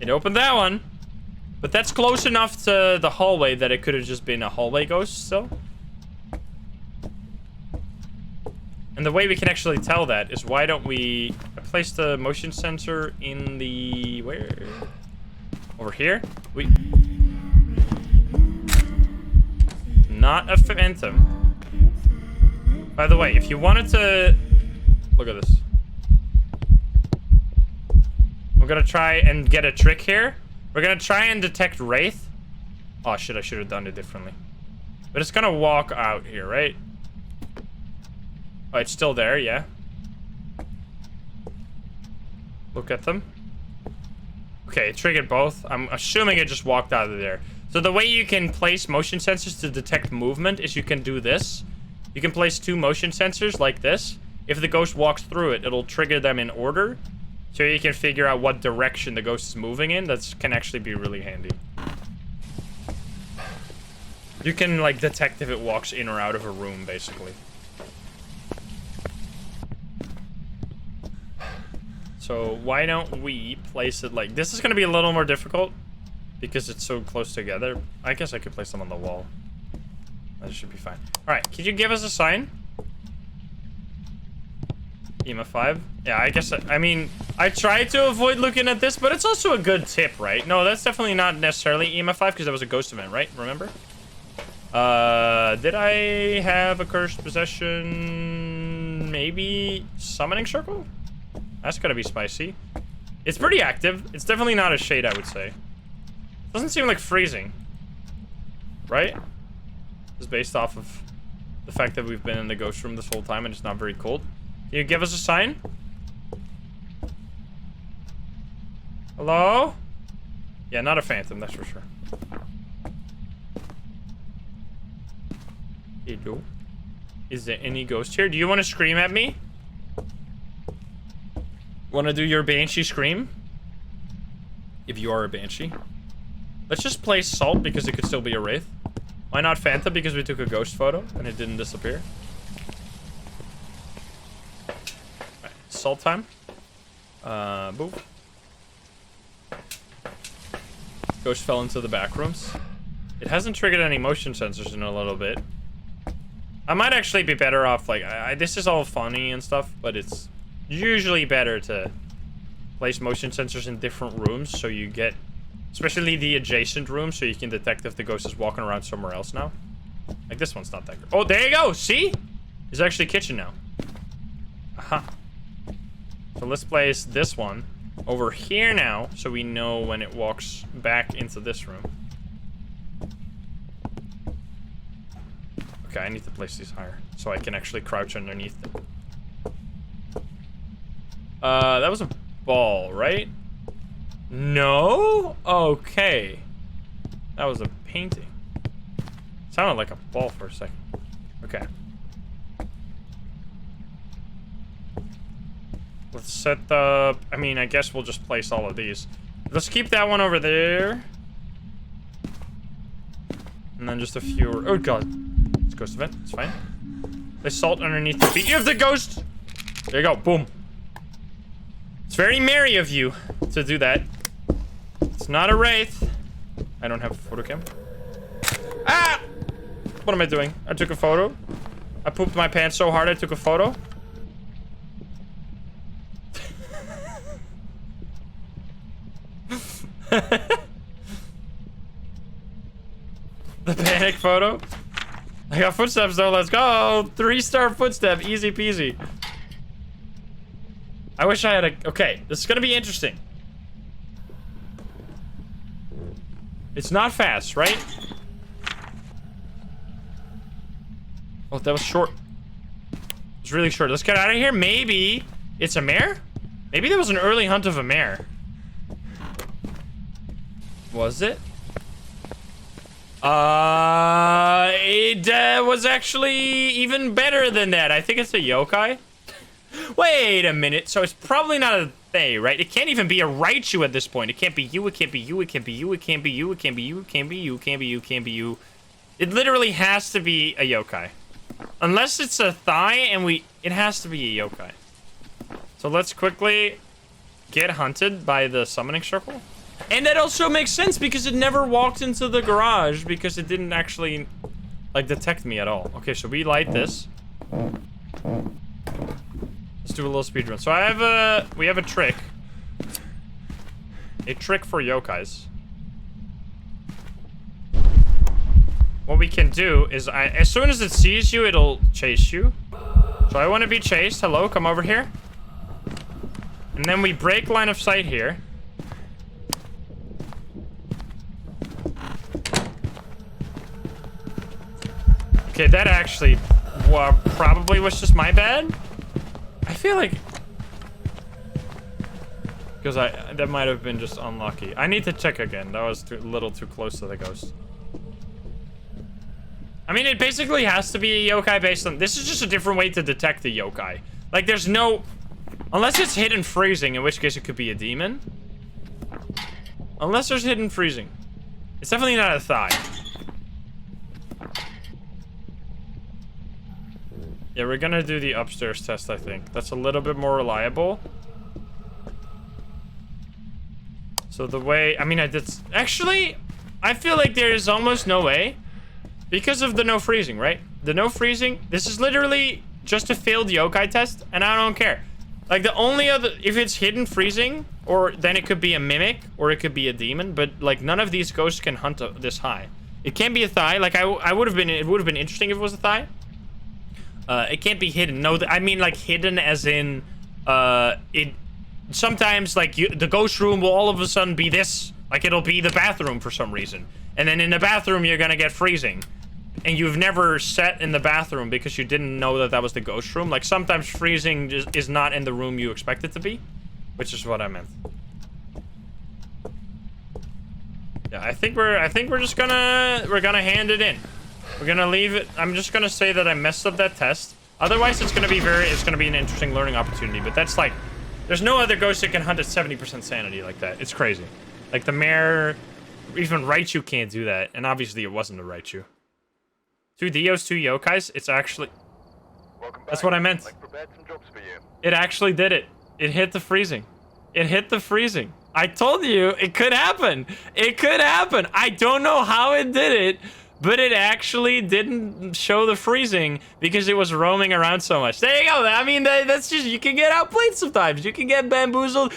It opened that one. But that's close enough to the hallway that it could have just been a hallway ghost still. And the way we can actually tell that is why don't we... place the motion sensor in the... Where? Over here? Not a phantom. By the way, if you wanted to... Look at this. We're gonna try and get a trick here. We're gonna try and detect Wraith. Oh shit, I should have done it differently. But it's gonna walk out here, right? Oh, it's still there, yeah. Look at them. Okay, it triggered both. I'm assuming it just walked out of there. So the way you can place motion sensors to detect movement is you can do this. You can place 2 motion sensors like this. If the ghost walks through it, it'll trigger them in order. So you can figure out what direction the ghost is moving in. That can actually be really handy. You can, like, detect if it walks in or out of a room, basically. So why don't we place it like... This is going to be a little more difficult because it's so close together. I guess I could place them on the wall. That should be fine. Alright, could you give us a sign? EMA 5? Yeah, I guess... I mean, I try to avoid looking at this, but it's also a good tip, right? No, that's definitely not necessarily EMA 5 because that was a ghost event, right? Remember? Did I have a cursed possession? Maybe summoning circle? That's gotta be spicy. It's pretty active. It's definitely not a shade, I would say. Doesn't seem like freezing. Right? It's based off of the fact that we've been in the ghost room this whole time and it's not very cold. Can you give us a sign? Hello? Yeah, not a phantom, that's for sure. Hello? Is there any ghost here? Do you want to scream at me? Want to do your banshee scream? If you are a banshee. Let's just place salt because it could still be a wraith. Why not phantom? Because we took a ghost photo and it didn't disappear. Right, salt time. Boop. Ghost fell into the back rooms. It hasn't triggered any motion sensors in a little bit. I might actually be better off, like, this is all funny and stuff, but it's usually better to place motion sensors in different rooms so you get, especially the adjacent rooms, so you can detect if the ghost is walking around somewhere else now. Like, this one's not that good. Oh, there you go! See? It's actually kitchen now. Aha. So let's place this one over here now so we know when it walks back into this room. Okay, I need to place these higher so I can actually crouch underneath them. That was a ball, right? No? Okay. That was a painting. Sounded like a ball for a second. Okay. Let's set the... I mean, I guess we'll just place all of these. Let's keep that one over there. And then just a few... Oh, God. It's ghost event. It's fine. There's salt underneath the feet of the ghost. There you go. Boom. It's very merry of you to do that. It's not a wraith. I don't have a photo cam. Ah! What am I doing? I took a photo. I pooped my pants so hard I took a photo. The panic photo. I got footsteps though. Let's go. 3-star footstep. Easy peasy. I wish I had a... Okay, this is gonna be interesting. It's not fast, right? Oh, that was short. It's really short. Let's get out of here. Maybe it's a mare? Maybe there was an early hunt of a mare. Was it? It was actually even better than that. I think it's a yokai. Wait a minute. So it's probably not a they, right? It can't even be a Raichu at this point. It can't be you. It can't be you. It can't be you. It can't be you. It can't be you. It can't be you. It can't be you. It can't be you. It literally has to be a yokai. Unless it's a thigh and it has to be a yokai. So let's quickly get hunted by the summoning circle. And that also makes sense because it never walked into the garage because it didn't actually, like, detect me at all. Okay, so we light this. Let's do a little speed run. So we have a trick. A trick for yokais. What we can do is, as soon as it sees you, it'll chase you. So I want to be chased. Hello, come over here. And then we break line of sight here. Okay, that actually probably was just my bad. I feel like... Because that might have been just unlucky. I need to check again. That was a little too close to the ghost. I mean, it basically has to be a yokai based on... This is just a different way to detect the yokai. Like, there's no... Unless it's hidden freezing, in which case it could be a demon. Unless there's hidden freezing. It's definitely not a thigh. Yeah, we're gonna do the upstairs test, I think. That's a little bit more reliable. So the way... I mean, actually, I feel like there is almost no way. Because of the no freezing, right? The no freezing, this is literally just a failed yokai test, and I don't care. Like, the only other... If it's hidden freezing, or then it could be a mimic, or it could be a demon, but, like, none of these ghosts can hunt this high. It can be a thigh. Like, it would have been interesting if it was a thigh. It can't be hidden. No, I mean, like, hidden as in, sometimes, like, the ghost room will all of a sudden be this. Like, it'll be the bathroom for some reason. And then in the bathroom, you're gonna get freezing. And you've never sat in the bathroom because you didn't know that that was the ghost room. Like, sometimes freezing is not in the room you expect it to be. Which is what I meant. Yeah, I think we're just gonna... We're gonna hand it in. We're gonna leave it... I'm just gonna say that I messed up that test. Otherwise, it's gonna be an interesting learning opportunity. But that's like... There's no other ghost that can hunt at 70% sanity like that. It's crazy. Like, the mayor... Even Raichu can't do that. And obviously, it wasn't a Raichu. 2 Dios, 2 yokais. It's actually... That's what I meant. It actually did it. It hit the freezing. It hit the freezing. I told you, it could happen. It could happen. I don't know how it did it, but it actually didn't show the freezing because it was roaming around so much. There you go. I mean, that's just... You can get outplayed sometimes. You can get bamboozled.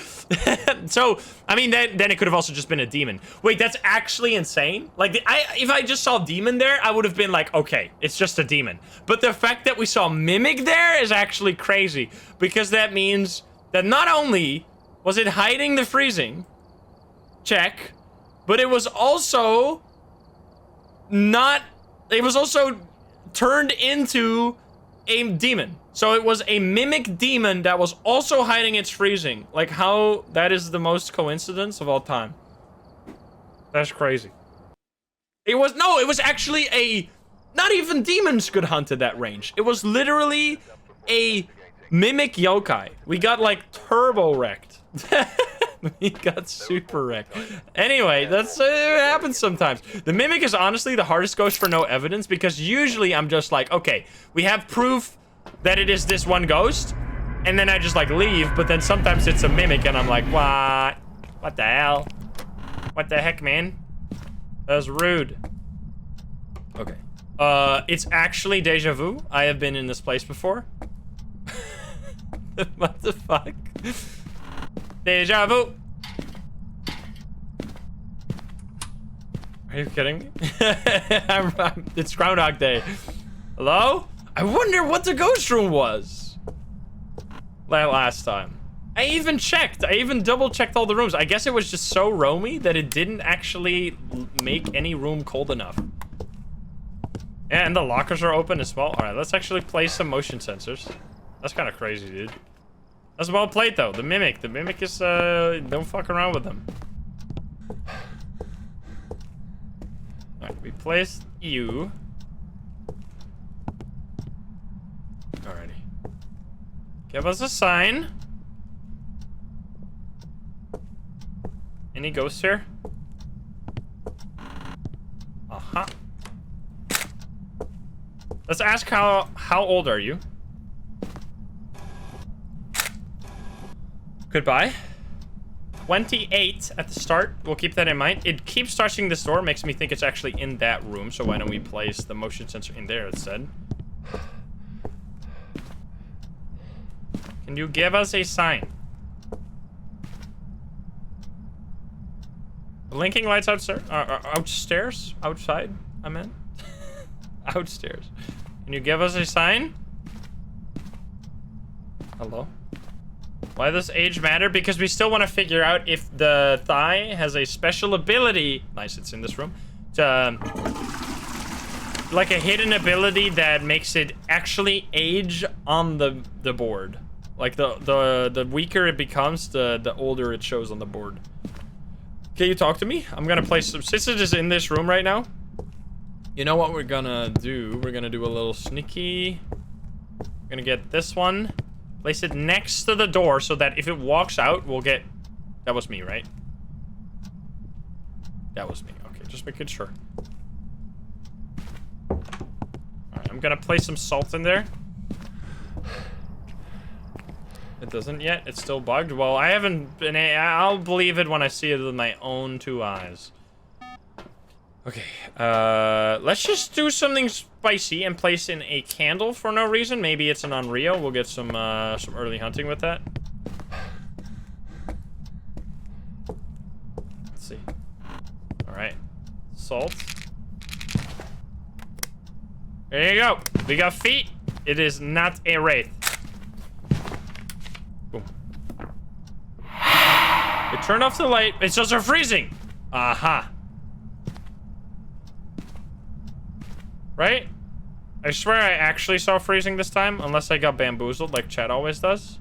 So, I mean, then it could have also just been a demon. Wait, that's actually insane. Like, if I just saw demon there, I would have been like, okay, it's just a demon. But the fact that we saw mimic there is actually crazy because that means that not only was it hiding the freezing, check, but it was also not... It was also turned into a demon. So it was a mimic demon that was also hiding its freezing. Like, how that is the most coincidence of all time. That's crazy. It was actually a... Not even demons could hunt at that range. It was literally a mimic yokai. We got, like, turbo wrecked. We got super wrecked. Anyway, that's it happens sometimes. The mimic is honestly the hardest ghost for no evidence because usually I'm just like, okay, we have proof that it is this one ghost, and then I just like leave, but then sometimes it's a mimic and I'm like, what? What the hell? What the heck, man? That was rude. Okay. It's actually deja vu. I have been in this place before. What the fuck? Deja vu. Are you kidding me? It's Groundhog Day. Hello? I wonder what the ghost room was. Last time. I even checked. I even double checked all the rooms. I guess it was just so roamy that it didn't actually make any room cold enough. Yeah, and the lockers are open as well. All right, let's actually place some motion sensors. That's kind of crazy, dude. That's well played, though. The mimic is, don't fuck around with them. All right, we placed you. Alrighty. Give us a sign. Any ghosts here? Uh-huh. Let's ask how old are you? Goodbye. 28 at the start. We'll keep that in mind. It keeps touching this door. Makes me think it's actually in that room. So why don't we place the motion sensor in there instead? Can you give us a sign? Blinking lights outside, outstairs? Outside, I meant. Outstairs. Can you give us a sign? Hello? Why does age matter? Because we still want to figure out if the thigh has a special ability. Nice, it's in this room. To, like a hidden ability that makes it actually age on the board. Like the weaker it becomes, the older it shows on the board. Can you talk to me? I'm gonna play some. Since it is in this room right now, you know what we're gonna do? We're gonna do a little sneaky. We're gonna get this one, place it next to the door so that if it walks out, we'll get. That was me, right? That was me. Okay, just making sure. All right, I'm gonna place some salt in there. It doesn't yet. It's still bugged. Well, I haven't been. I'll believe it when I see it with my own 2 eyes. Okay. Let's just do something spicy and place in a candle for no reason. Maybe it's an Unreal. We'll get some early hunting with that. Let's see. All right. Salt. There you go. We got feet. It is not a wraith. Boom. It turned off the light. It's just freezing. Aha. Right? I swear I actually saw freezing this time, unless I got bamboozled like Chad always does.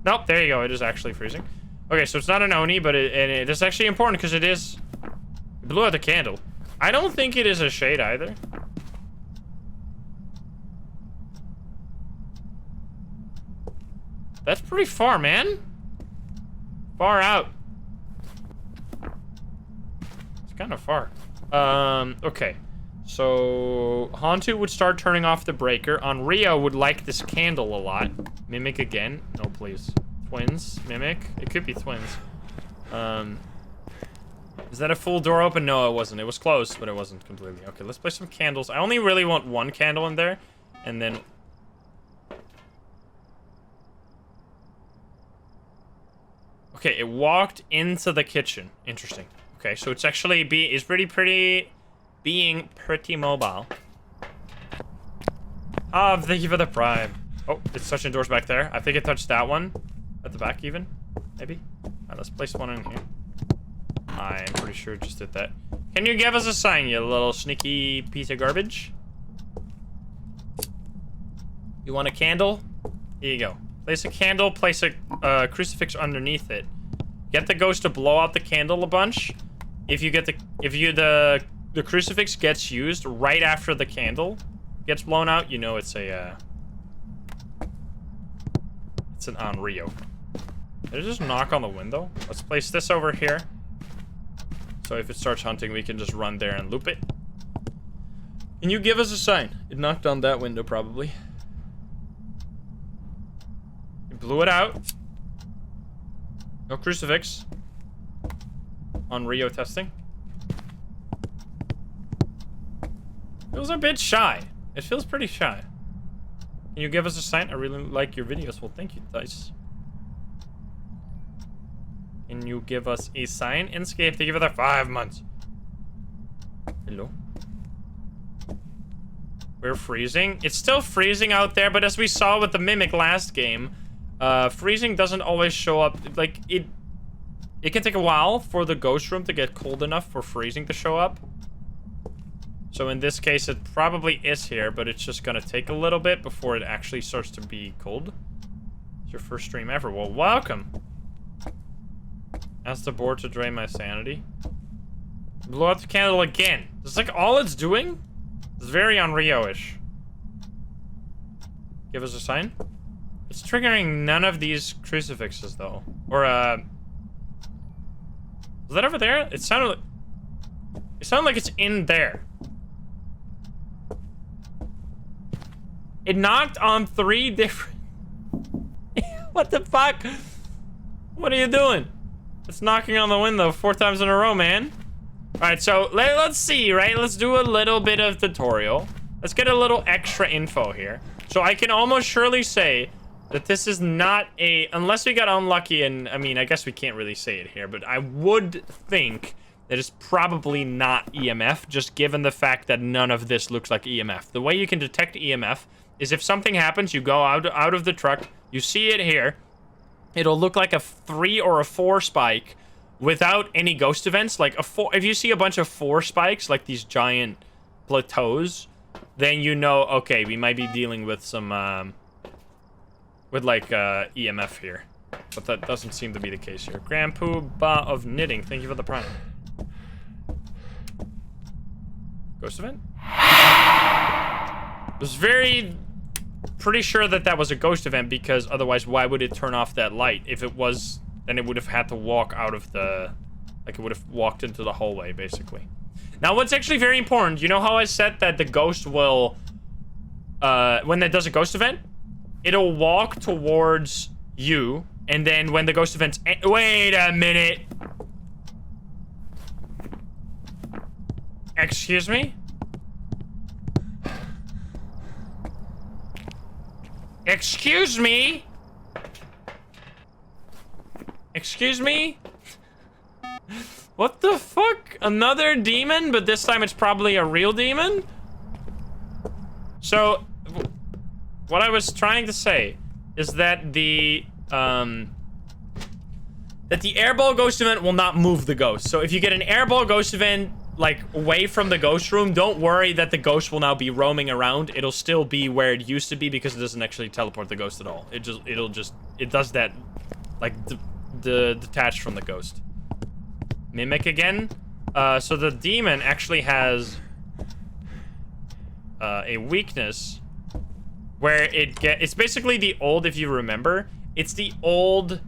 Nope, there you go. It is actually freezing. Okay, so it's not an Oni, but it is actually important because it is... It blew out the candle. I don't think it is a shade either. That's pretty far, man. Far out. It's kind of far. Okay. So, Hantu would start turning off the breaker. Onryo would like this candle a lot. Mimic again. No, please. Twins. Mimic. It could be twins. Is that a full door open? No, it wasn't. It was closed, but it wasn't completely. Okay, let's place some candles. I only really want 1 candle in there. And then... Okay, it walked into the kitchen. Interesting. Okay, so it's actually being pretty mobile. Ah, thank you for the prime. Oh, it's touching doors back there. I think it touched that one. At the back even, maybe. Alright, let's place one in here. I'm pretty sure it just did that. Can you give us a sign, you little sneaky piece of garbage? You want a candle? Here you go. Place a candle, place a crucifix underneath it. Get the ghost to blow out the candle a bunch. If the crucifix gets used right after the candle gets blown out, you know it's an Onryo. Did it just knock on the window? Let's place this over here. So if it starts hunting, we can just run there and loop it. Can you give us a sign? It knocked on that window, probably. It blew it out. No crucifix. Onryo testing. Feels a bit shy. It feels pretty shy. Can you give us a sign? I really like your videos. Well, thank you, Dice. Can you give us a sign? Inscape, thank you for the 5 months. Hello? We're freezing. It's still freezing out there, but as we saw with the Mimic last game, freezing doesn't always show up. Like, it can take a while for the ghost room to get cold enough for freezing to show up. So in this case, it probably is here, but it's just gonna take a little bit before it actually starts to be cold. It's your first stream ever. Well, welcome. Ask the board to drain my sanity. Blow out the candle again. It's like all it's doing is very Onryo-ish. Give us a sign. It's triggering none of these crucifixes though. Or was that over there? It sounded like it's in there. It knocked on 3 different... What the fuck? What are you doing? It's knocking on the window 4 times in a row, man. Alright, so let's see, right? Let's do a little bit of tutorial. Let's get a little extra info here. So I can almost surely say that this is not a... Unless we got unlucky, and I mean, I guess we can't really say it here, but I would think that it's probably not EMF, just given the fact that none of this looks like EMF. The way you can detect EMF is if something happens, you go out of the truck, you see it here, it'll look like a 3 or a 4 spike without any ghost events. Like a 4, if you see a bunch of 4 spikes, like these giant plateaus, then you know, okay, we might be dealing with some, with like EMF here. But that doesn't seem to be the case here. Grandpa of Knitting, thank you for the prime. Ghost event? I was pretty sure that that was a ghost event, because otherwise why would it turn off that light? If it was, then it would have had to walk out of the, like it would have walked into the hallway basically. Now what's actually very important, you know how I said that the ghost will, when it does a ghost event, it'll walk towards you, and then when the ghost event's, wait a minute. Excuse me? Excuse me? Excuse me? What the fuck? Another demon, but this time it's probably a real demon? So, what I was trying to say is that the airball ghost event will not move the ghost. So if you get an airball ghost event, like, away from the ghost room, don't worry that the ghost will now be roaming around. It'll still be where it used to be, because it doesn't actually teleport the ghost at all. It does that, like, detached from the ghost. Mimic again. So the demon actually has a weakness where it's basically the old, if you remember, it's the old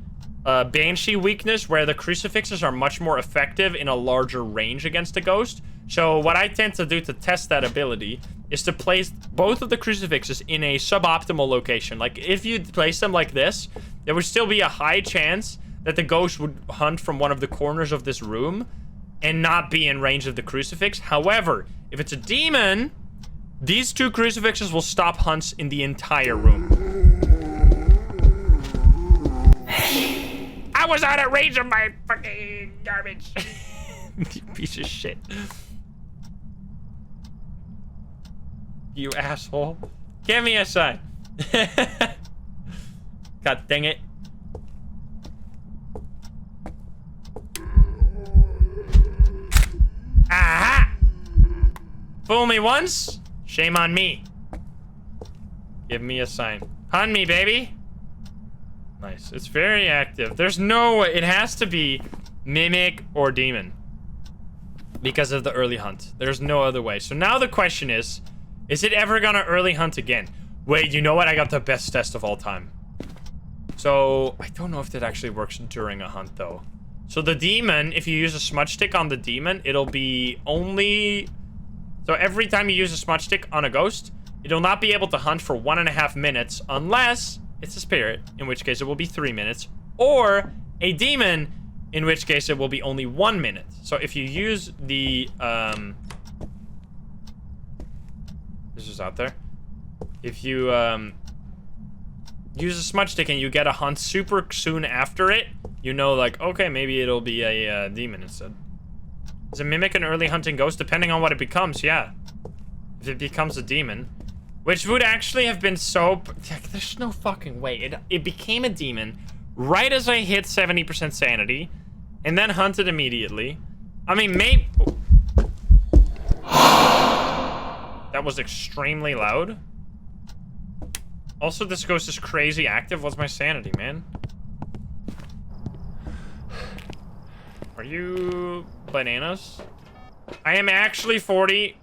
Banshee weakness where the crucifixes are much more effective in a larger range against a ghost. So what I tend to do to test that ability is to place both of the crucifixes in a suboptimal location. Like, if you place them like this, there would still be a high chance that the ghost would hunt from one of the corners of this room and not be in range of the crucifix. However, if it's a demon, these 2 crucifixes will stop hunts in the entire room. I was out of range of my fucking garbage. You piece of shit. You asshole. Give me a sign. God dang it. Aha! Fool me once, shame on me. Give me a sign. Hunt me, baby. Nice. It's very active. There's no way. It has to be Mimic or Demon because of the early hunt. There's no other way. So now the question is it ever gonna early hunt again? Wait, you know what? I got the best test of all time. So I don't know if that actually works during a hunt though. So the demon, if you use a smudge stick on the demon, it'll be only... So every time you use a smudge stick on a ghost, it'll not be able to hunt for 1.5 minutes unless it's a spirit, in which case it will be 3 minutes, or a demon, in which case it will be only 1 minute. So if you use the, this is out there. If you, use a smudge stick and you get a hunt super soon after it, you know, like, okay, maybe it'll be a demon instead. Is a Mimic an early hunting ghost? Depending on what it becomes, yeah. If it becomes a demon. Which would actually have been so... There's no fucking way. It became a demon right as I hit 70% sanity, and then hunted immediately. I mean, maybe... That was extremely loud. Also, this ghost is crazy active. What's my sanity, man? Are you bananas? I am actually 40.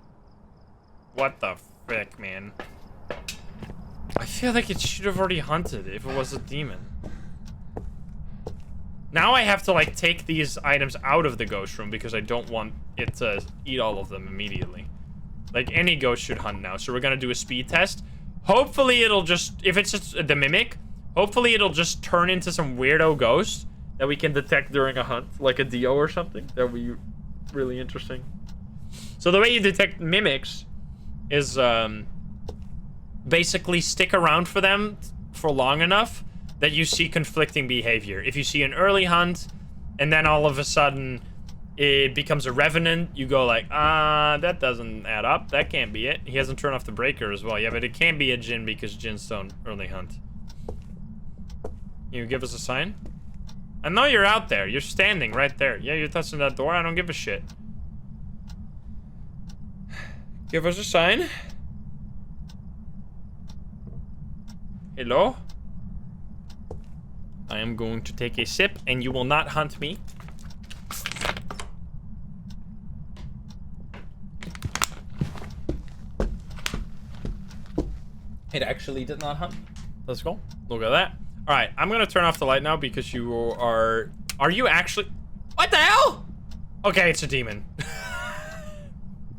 What the frick, man? I feel like it should have already hunted if it was a demon. Now I have to, like, take these items out of the ghost room because I don't want it to eat all of them immediately. Like, any ghost should hunt now. So we're gonna do a speed test. Hopefully it'll just, if it's just the Mimic, hopefully it'll just turn into some weirdo ghost that we can detect during a hunt, like a Dio or something. That would be really interesting. So the way you detect Mimics is basically stick around for them for long enough that you see conflicting behavior. If you see an early hunt, and then all of a sudden it becomes a revenant, you go like, that doesn't add up. That can't be it. He hasn't turned off the breaker as well. Yeah, but it can't be a Jinn because Jinns don't early hunt. Can you give us a sign? I know you're out there. You're standing right there. Yeah, you're touching that door. I don't give a shit. Give us a sign. Hello? I am going to take a sip, and you will not hunt me. It actually did not hunt. Let's go. Look at that. All right, I'm gonna turn off the light now because you are you actually... What the hell? Okay, it's a demon.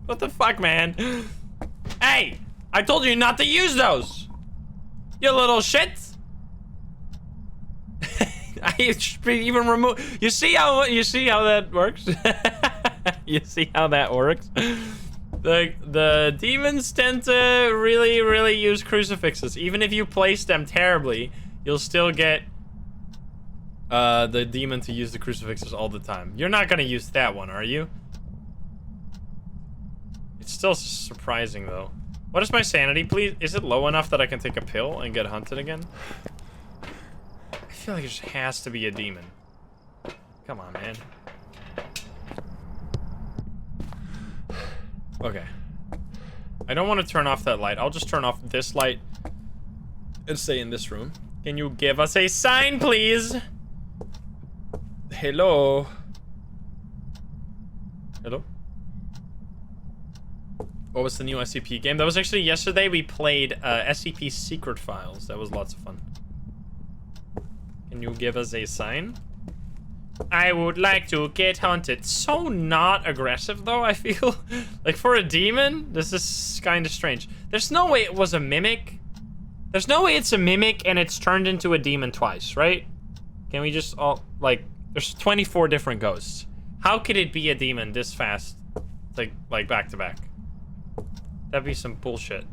What the fuck, man? Hey, I told you not to use those. You little shit. I even remove... You see how that works? You see how that works? The demons tend to really use crucifixes. Even if you place them terribly, you'll still get the demon to use the crucifixes all the time. You're not gonna use that one, are you? It's still surprising though. What is my sanity, please? Is it low enough that I can take a pill and get hunted again? I feel like it just has to be a demon. Come on, man. Okay. I don't want to turn off that light. I'll just turn off this light and stay in this room. Can you give us a sign, please? Hello? Hello? What was the new SCP game? That was actually yesterday. We played SCP Secret Files. That was lots of fun. Can you give us a sign? I would like to get hunted. So not aggressive though, I feel. Like for a demon, this is kind of strange. There's no way it was a mimic. There's no way it's a mimic and it's turned into a demon twice, right? Can we just all, like, there's 24 different ghosts. How could it be a demon this fast? Like back to back. That'd be some bullshit.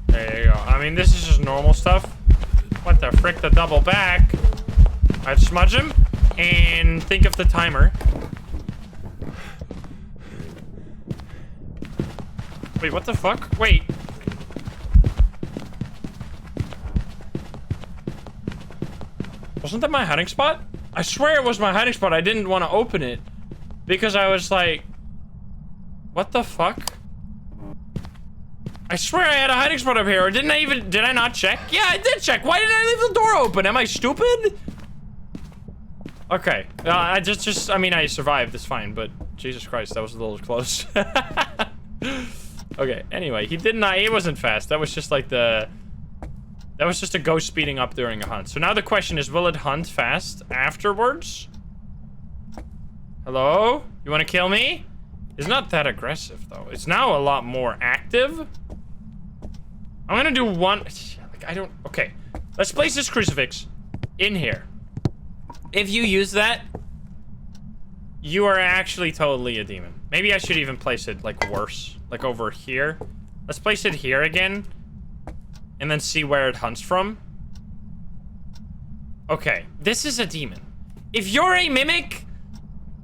There you go. I mean, this is just normal stuff. What the frick, the double back? I'd smudge him and think of the timer. Wait, what the fuck? Wait. Wasn't that my hiding spot? I swear it was my hiding spot. I didn't want to open it because I was like, what the fuck? I swear I had a hiding spot up here, or did I not check? Yeah, I did check. Why did I leave the door open? Am I stupid? Okay, I mean, I survived, it's fine, but Jesus Christ, that was a little close. Okay, anyway, he wasn't fast. That was just like that was just a ghost speeding up during a hunt. So now the question is, will it hunt fast afterwards? Hello? You want to kill me? It's not that aggressive, though. It's now a lot more active. I'm gonna do one... Like, okay. Let's place this crucifix in here. If you use that, you are actually totally a demon. Maybe I should even place it, like, worse. Like, over here. Let's place it here again. And then see where it hunts from. Okay. This is a demon. If you're a mimic,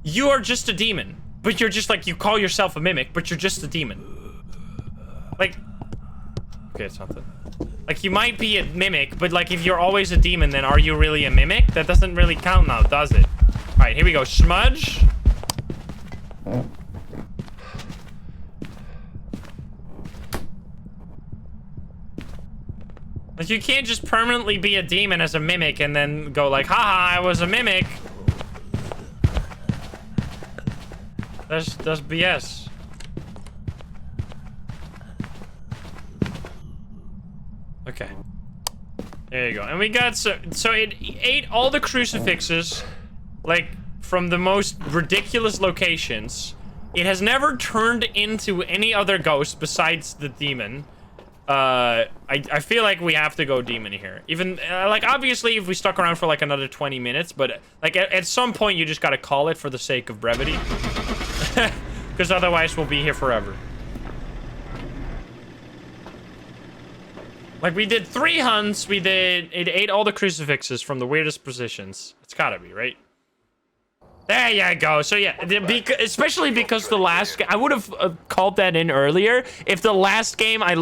you are just a demon. But you're just, like, you call yourself a mimic, but you're just a demon. Like... Okay, it's not that. Like, you might be a mimic, but, like, if you're always a demon, then are you really a mimic? That doesn't really count now, does it? Alright, here we go. Smudge. Like, you can't just permanently be a demon as a mimic and then go like, haha, I was a mimic. That's BS. Okay. There you go. And we got so it ate all the crucifixes, like, from the most ridiculous locations. It has never turned into any other ghost besides the demon. I feel like we have to go demon here. Even like obviously if we stuck around for like another 20 minutes, but like at some point you just gotta call it for the sake of brevity, because otherwise we'll be here forever. Like we did 3 hunts, it ate all the crucifixes from the weirdest positions. It's gotta be, right? There you go. So yeah, especially because the last I would have called that in earlier. If the last game I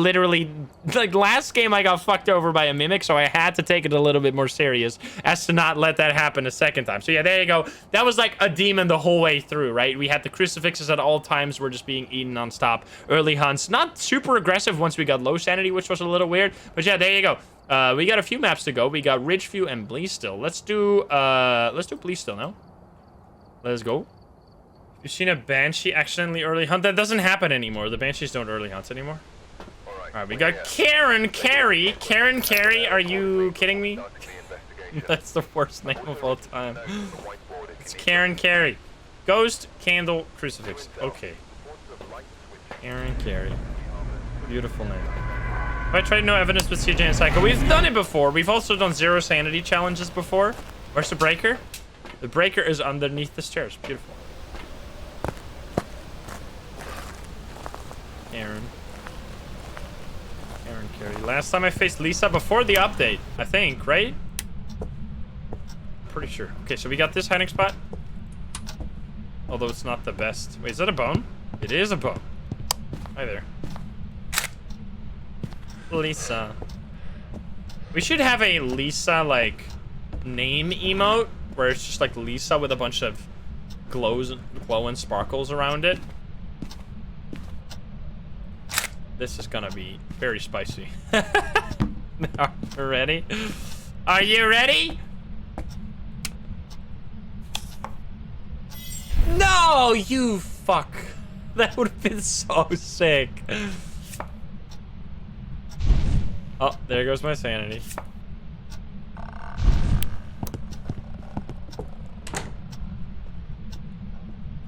got fucked over by a mimic, so I had to take it a little bit more serious as to not let that happen a second time. So yeah, there you go. That was like a demon the whole way through, right? We had the crucifixes at all times. We're just being eaten nonstop. Early hunts, not super aggressive once we got low sanity, which was a little weird. But yeah, there you go. We got a few maps to go. We got Ridgeview and Bleestill. Let's do Bleestill now. Let's go. You've seen a Banshee accidentally early hunt? That doesn't happen anymore. The Banshees don't early hunt anymore. Alright, we got Karen Carey. Karen Carey, are you kidding me? That's the worst name of all time. It's Karen Carey. Ghost, candle, crucifix. Okay. Karen Carey. Beautiful name. If I tried no evidence with CJ and Psycho, we've done it before. We've also done 0 sanity challenges before. Where's the breaker? The breaker is underneath the stairs. Beautiful. Karen Carey. Last time I faced Lisa before the update, I think, right? Pretty sure. Okay, so we got this hiding spot. Although it's not the best. Wait, is that a bone? It is a bone. Hi there. Lisa. We should have a Lisa, like, name emote. Where it's just like Lisa with a bunch of glow and sparkles around it. This is gonna be very spicy. Are you ready? Are you ready? No, you fuck. That would have been so sick. Oh, there goes my sanity.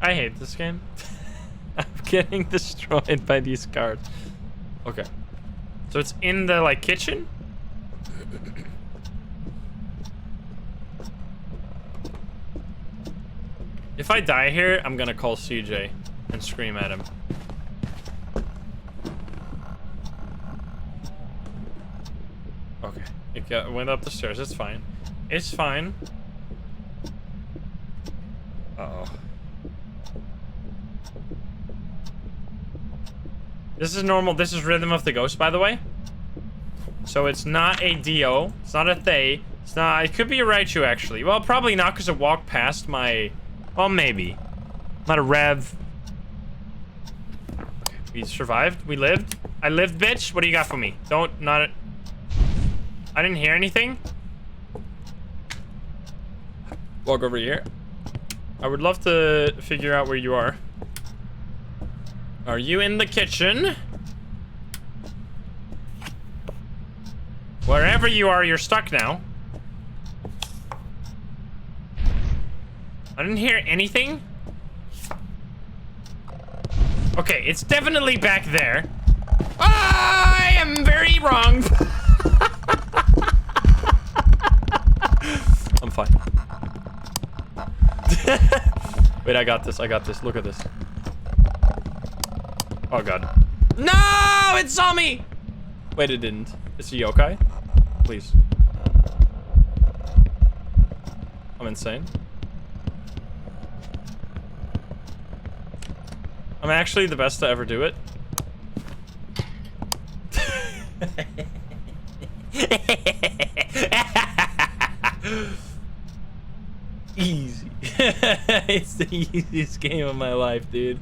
I hate this game. I'm getting destroyed by these cards. Okay. So it's in the, like, kitchen? If I die here, I'm gonna call CJ and scream at him. Okay. It went up the stairs. It's fine. It's fine. Uh-oh. This is normal. This is Rhythm of the Ghost, by the way. So it's not a Dio. It's not a Thay. It's not... It could be a Raichu, actually. Well, probably not, because it walked past my... Well, maybe. Not a Rev. Okay, we survived. We lived. I lived, bitch. What do you got for me? Don't... Not... I didn't hear anything. Walk over here. I would love to figure out where you are. Are you in the kitchen? Wherever you are, you're stuck now. I didn't hear anything. Okay, it's definitely back there. I am very wrong. I'm fine. Wait, I got this. I got this. Look at this. Oh, God. No! It saw me! Wait, it didn't. It's a yokai? Please. I'm insane. I'm actually the best to ever do it. Easy. It's the easiest game of my life, dude.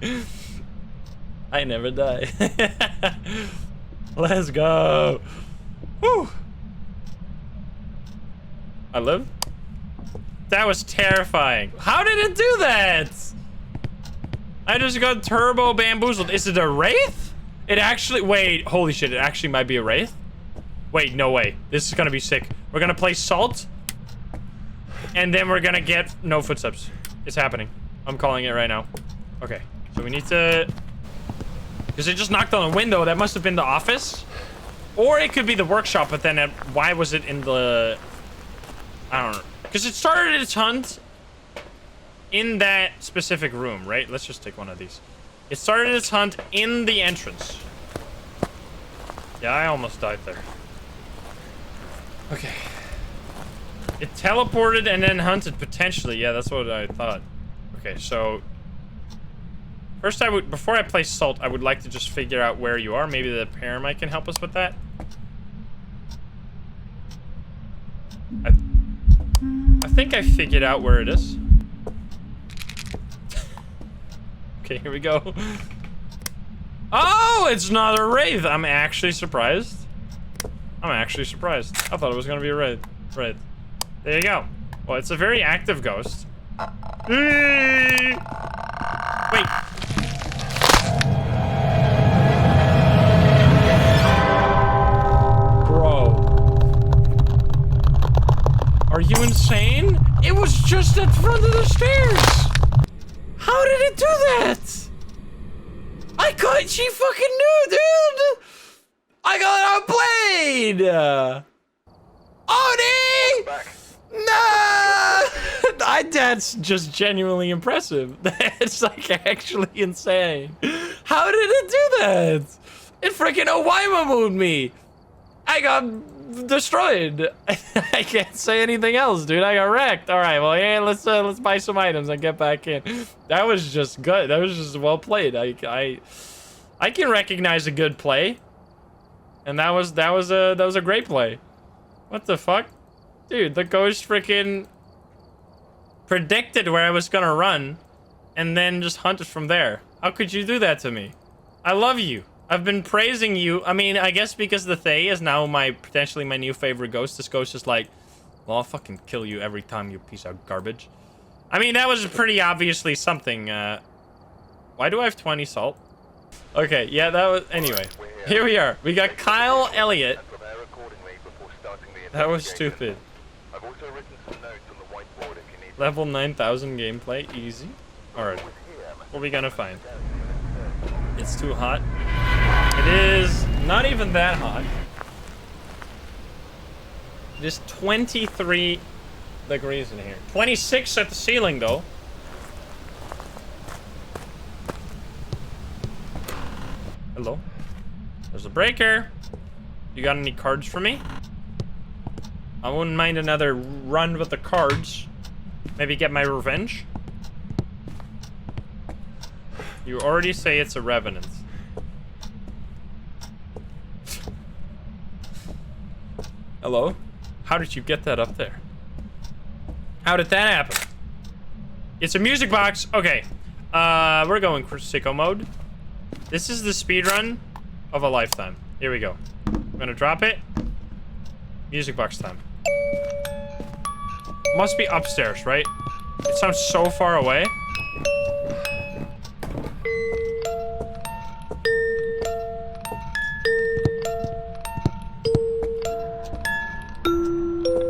I never die. Let's go. Woo. I live? That was terrifying. How did it do that? I just got turbo bamboozled. Is it a wraith? It actually... Wait, holy shit. It actually might be a wraith. Wait, no way. This is gonna be sick. We're gonna play Salt. And then we're gonna get no footsteps. It's happening. I'm calling it right now. Okay. So we need to... Because it just knocked on a window. That must have been the office. Or it could be the workshop, but then why was it in the... I don't know. Because it started its hunt in that specific room, right? Let's just take one of these. It started its hunt in the entrance. Yeah, I almost died there. Okay. It teleported and then hunted potentially. Yeah, that's what I thought. Okay, so... First, before I place salt, I would like to just figure out where you are. Maybe the paramite can help us with that. I think I figured out where it is. Okay, here we go. Oh, it's not a wraith. I'm actually surprised. I thought it was gonna be a wraith. Right. There you go. Well, it's a very active ghost. Wait. Bro. Are you insane? It was just at front of the stairs. How did it do that? She fucking knew, dude. I got outplayed. Odie! No! That's just genuinely impressive. That's like actually insane. How did it do that? It freaking Owaima mooned me. I got destroyed. I can't say anything else, dude. I got wrecked. All right, well, yeah, let's buy some items and get back in. That was just good. That was just well played. I can recognize a good play, and that was a great play. What the fuck, dude? The ghost freaking predicted where I was gonna run, and then just hunted from there. How could you do that to me? I love you. I've been praising you. I mean, I guess because the Thay is now potentially my new favorite ghost. This ghost is like, well, I'll fucking kill you every time, you piece of garbage. I mean, that was pretty obviously something. Why do I have 20 salt? Okay, yeah, that was... Anyway, here we are. We got Kyle Elliott. That was stupid. Level 9,000 gameplay, easy. Alright, what are we gonna find? It's too hot. It is not even that hot. It is 23 degrees in here. 26 at the ceiling, though. Hello? There's a breaker. You got any cards for me? I wouldn't mind another run with the cards. Maybe get my revenge. You already say it's a revenant. Hello? How did you get that up there? How did that happen? It's a music box. Okay. We're going for sicko mode. This is the speedrun of a lifetime. Here we go. I'm gonna drop it. Music box time. Must be upstairs, right? It sounds so far away.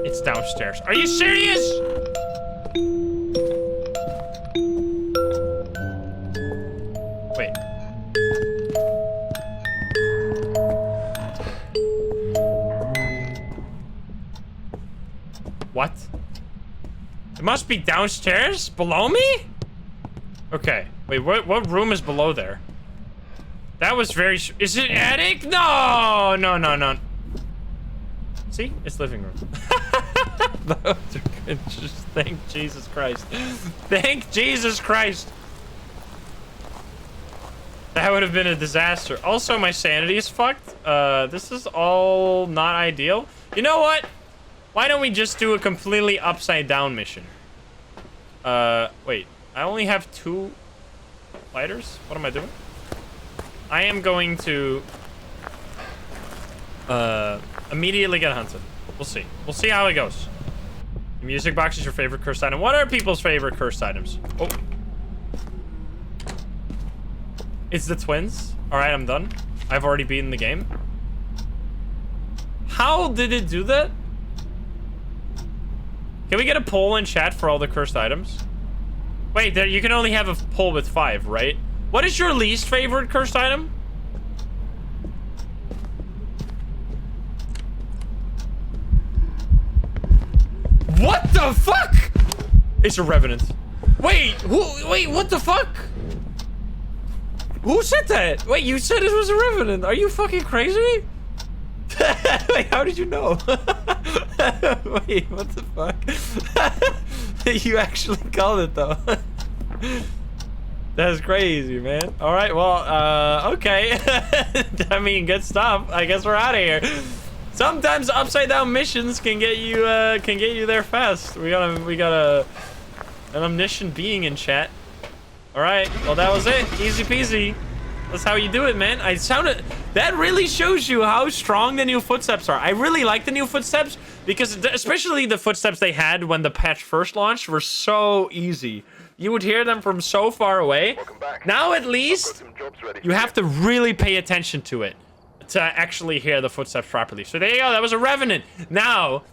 It's downstairs. Are you serious? Wait. What? It must be downstairs? Below me? Okay. Wait, what room is below there? That was very... Is it attic? No! No, no, no. See? It's living room. Just thank Jesus Christ. Thank Jesus Christ. That would have been a disaster. Also, my sanity is fucked. This is all not ideal. You know what? Why don't we just do a completely upside down mission? Wait. I only have 2 lighters? What am I doing? I am going to immediately get hunted. We'll see. We'll see how it goes. The music box is your favorite cursed item. What are people's favorite cursed items? Oh. It's the twins. Alright, I'm done. I've already beaten the game. How did it do that? Can we get a poll in chat for all the cursed items? Wait, you can only have a poll with 5, right? What is your least favorite cursed item? What the fuck? It's a revenant. Wait, wait, what the fuck? Who said that? Wait, you said it was a revenant. Are you fucking crazy? Wait, how did you know? Wait, what the fuck? You actually called it though. That's crazy, man. All right, well, okay. I mean, good stuff. I guess we're out of here. Sometimes upside down missions can get you there fast. We got an omniscient being in chat. All right, well that was it. Easy peasy. That's how you do it, man. That really shows you how strong the new footsteps are. I really like the new footsteps because especially the footsteps they had when the patch first launched were so easy. You would hear them from so far away. Now at least you have to really pay attention to it to actually hear the footsteps properly. So there you go. That was a revenant. Now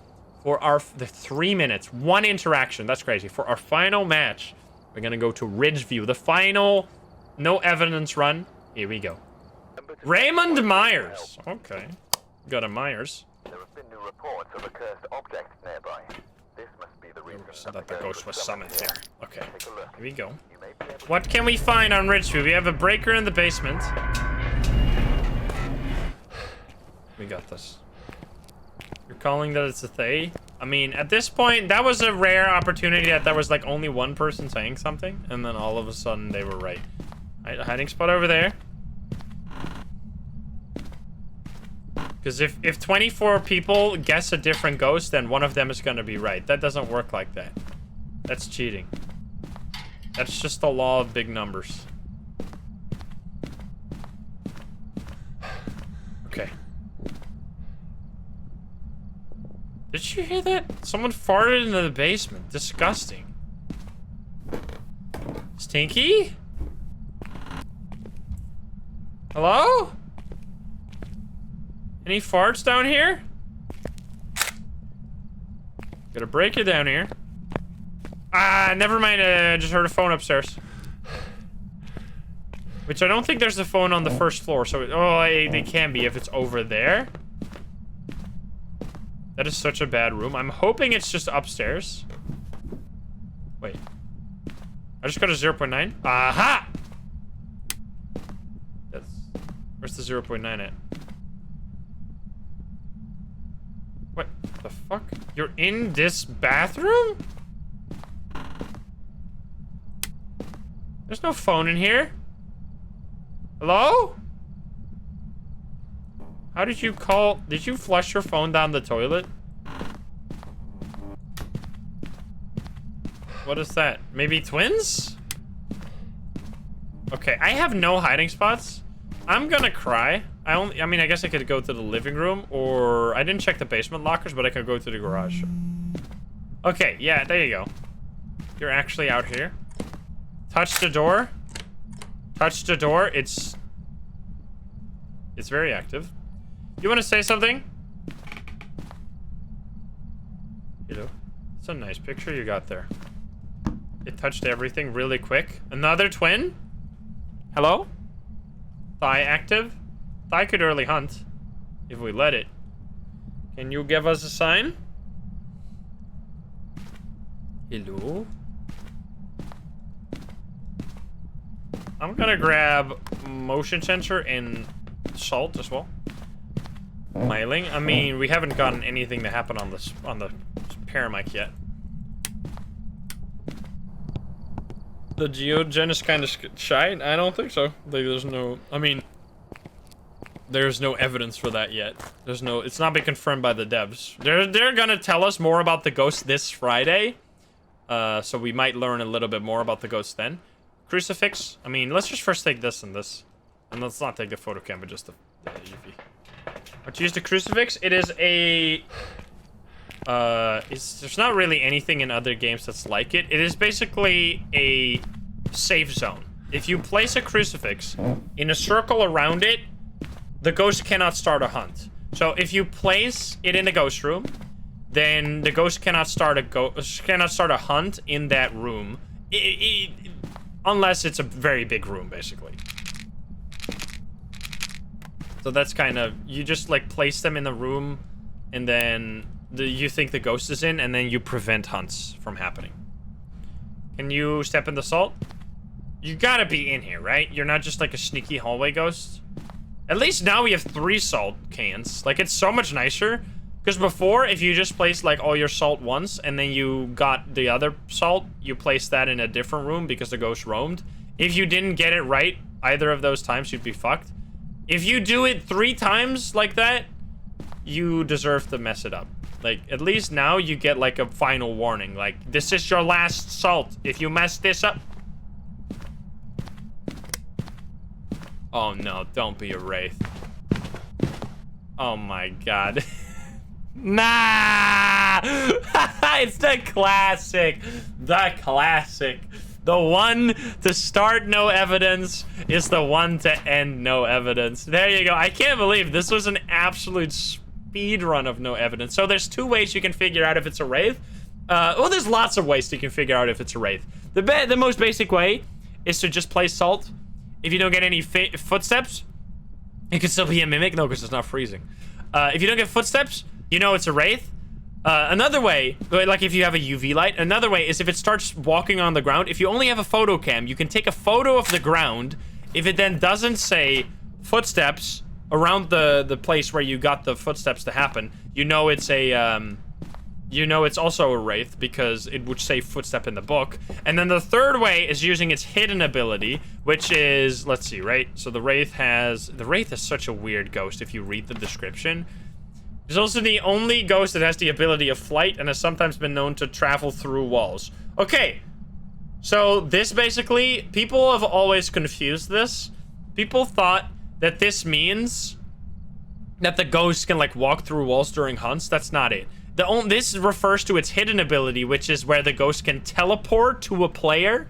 for the 3 minutes, one interaction. That's crazy. For our final match, we're gonna go to Ridgeview, the final no evidence run. Here we go. Raymond Myers. Okay. Got a Myers. There have been new reports of a cursed object nearby. This must be the reason So that the ghost was summoned here. Okay. Take a look. Here we go. You may be able to What can we find on Ridgeview? We have a breaker in the basement. We got this. You're calling that it's a Thay? I mean, at this point, that was a rare opportunity that there was like only one person saying something, and then all of a sudden they were right. Alright, hiding spot over there. Because if 24 people guess a different ghost, then one of them is gonna be right. That doesn't work like that. That's cheating. That's just the law of big numbers. Okay. Did you hear that? Someone farted into the basement. Disgusting. Stinky? Hello? Any farts down here? Gotta break it down here. Ah, never mind. I just heard a phone upstairs. Which I don't think there's a phone on the first floor. So, they can be if it's over there. That is such a bad room. I'm hoping it's just upstairs. Wait. I just got a 0.9. Aha! Where's the 0.9 at? What the fuck? You're in this bathroom? There's no phone in here. Hello? How did you call? Did you flush your phone down the toilet? What is that? Maybe twins? Okay, I have no hiding spots. I'm gonna cry. I mean, I guess I could go to the living room, or I didn't check the basement lockers, but I could go to the garage. Okay, yeah, there you go. You're actually out here. Touch the door. Touch the door. It's very active. You want to say something? Hello. It's a nice picture you got there. It touched everything really quick. Another twin? Hello? Thigh active? Thigh could early hunt. If we let it. Can you give us a sign? Hello? I'm gonna grab motion sensor and salt as well. Myling. I mean, we haven't gotten anything to happen on the paramic yet. The Geogen is kind of shy. I don't think so. There's no. I mean, there's no evidence for that yet. There's no. It's not been confirmed by the devs. They're gonna tell us more about the ghost this Friday. So we might learn a little bit more about the ghost then. Crucifix. I mean, let's just first take this and this, and let's not take the photo cam, but just the UV. Let's use the crucifix. It is a. There's not really anything in other games that's like it. It is basically a safe zone. If you place a crucifix in a circle around it, the ghost cannot start a hunt. So if you place it in the ghost room, then the ghost cannot start a hunt in that room, unless it's a very big room, basically. So that's kind of, you just like place them in the room, and then you think the ghost is in, and then you prevent hunts from happening. Can you step in the salt? You gotta be in here, right? You're not just like a sneaky hallway ghost. At least now we have 3 salt cans. Like, it's so much nicer. Because before, if you just placed like all your salt once, and then you got the other salt, you placed that in a different room because the ghost roamed. If you didn't get it right either of those times, you'd be fucked. If you do it 3 times like that, you deserve to mess it up. Like, at least now you get like a final warning. Like, this is your last salt. If you mess this up... Oh no, don't be a wraith. Oh my god. Nah! It's the classic. The classic. The one to start no evidence is the one to end no evidence. There you go. I can't believe this was an absolute speed run of no evidence. So there's 2 ways you can figure out if it's a wraith. Well, there's lots of ways you can figure out if it's a wraith. The most basic way is to just place salt. If you don't get any footsteps, it could still be a mimic. No, because it's not freezing. If you don't get footsteps, you know it's a wraith. Another way, like if you have a UV light, another way is if it starts walking on the ground. If you only have a photo cam, you can take a photo of the ground. If it then doesn't say footsteps around the place where you got the footsteps to happen, you know it's a you know it's also a wraith because it would say footstep in the book. And then the third way is using its hidden ability, which is, let's see, right? So the wraith is such a weird ghost if you read the description. It's also the only ghost that has the ability of flight and has sometimes been known to travel through walls. Okay, so this basically, people have always confused this. People thought that this means that the ghost can like walk through walls during hunts. That's not it. This refers to its hidden ability, which is where the ghost can teleport to a player,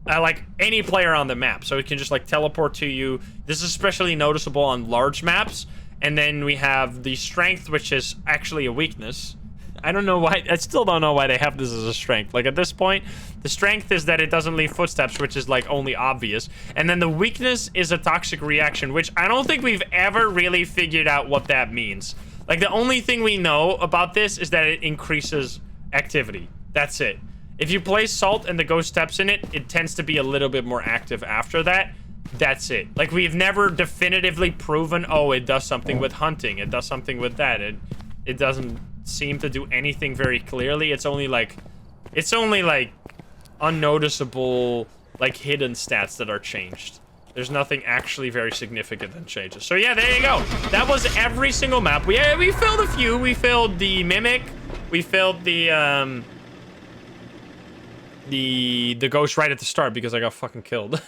like any player on the map. So it can just like teleport to you. This is especially noticeable on large maps. And then we have the strength, which is actually a weakness. I don't know why. I still don't know why they have this as a strength. Like at this point, the strength is that it doesn't leave footsteps, which is like only obvious. And then the weakness is a toxic reaction, which I don't think we've ever really figured out what that means. Like the only thing we know about this is that it increases activity. That's it. If you place salt and the ghost steps in it, it tends to be a little bit more active after that. That's it. Like we've never definitively proven, oh, it does something with hunting. It does something with that. It doesn't seem to do anything very clearly. It's only like unnoticeable, like hidden stats that are changed. There's nothing actually very significant that changes. So yeah, there you go. That was every single map. We filled a few. We filled the mimic. We filled the ghost right at the start because I got fucking killed.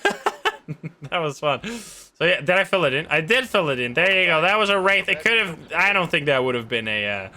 That was fun. So yeah, did I fill it in? I did fill it in. There you go. That was a wraith. It could have. I don't think that would have been a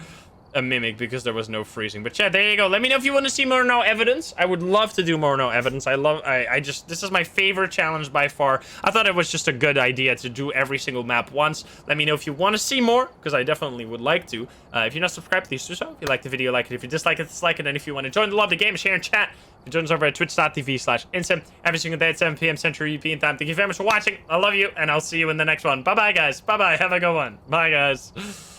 mimic because there was no freezing. But yeah, there you go. Let me know if you want to see more no evidence. I would love to do more no evidence. This is my favorite challenge by far. I thought it was just a good idea to do every single map once. Let me know if you want to see more, because I definitely would like to. If you're not subscribed, please do so. If you like the video, like it. If you dislike it, dislike it. And if you want to join the love of the game, share and chat, you can join us over at twitch.tv/insem every single day at 7 p.m. Central European time. Thank you very much for watching. I love you, and I'll see you in the next one. Bye-bye, guys. Bye-bye. Have a good one. Bye, guys.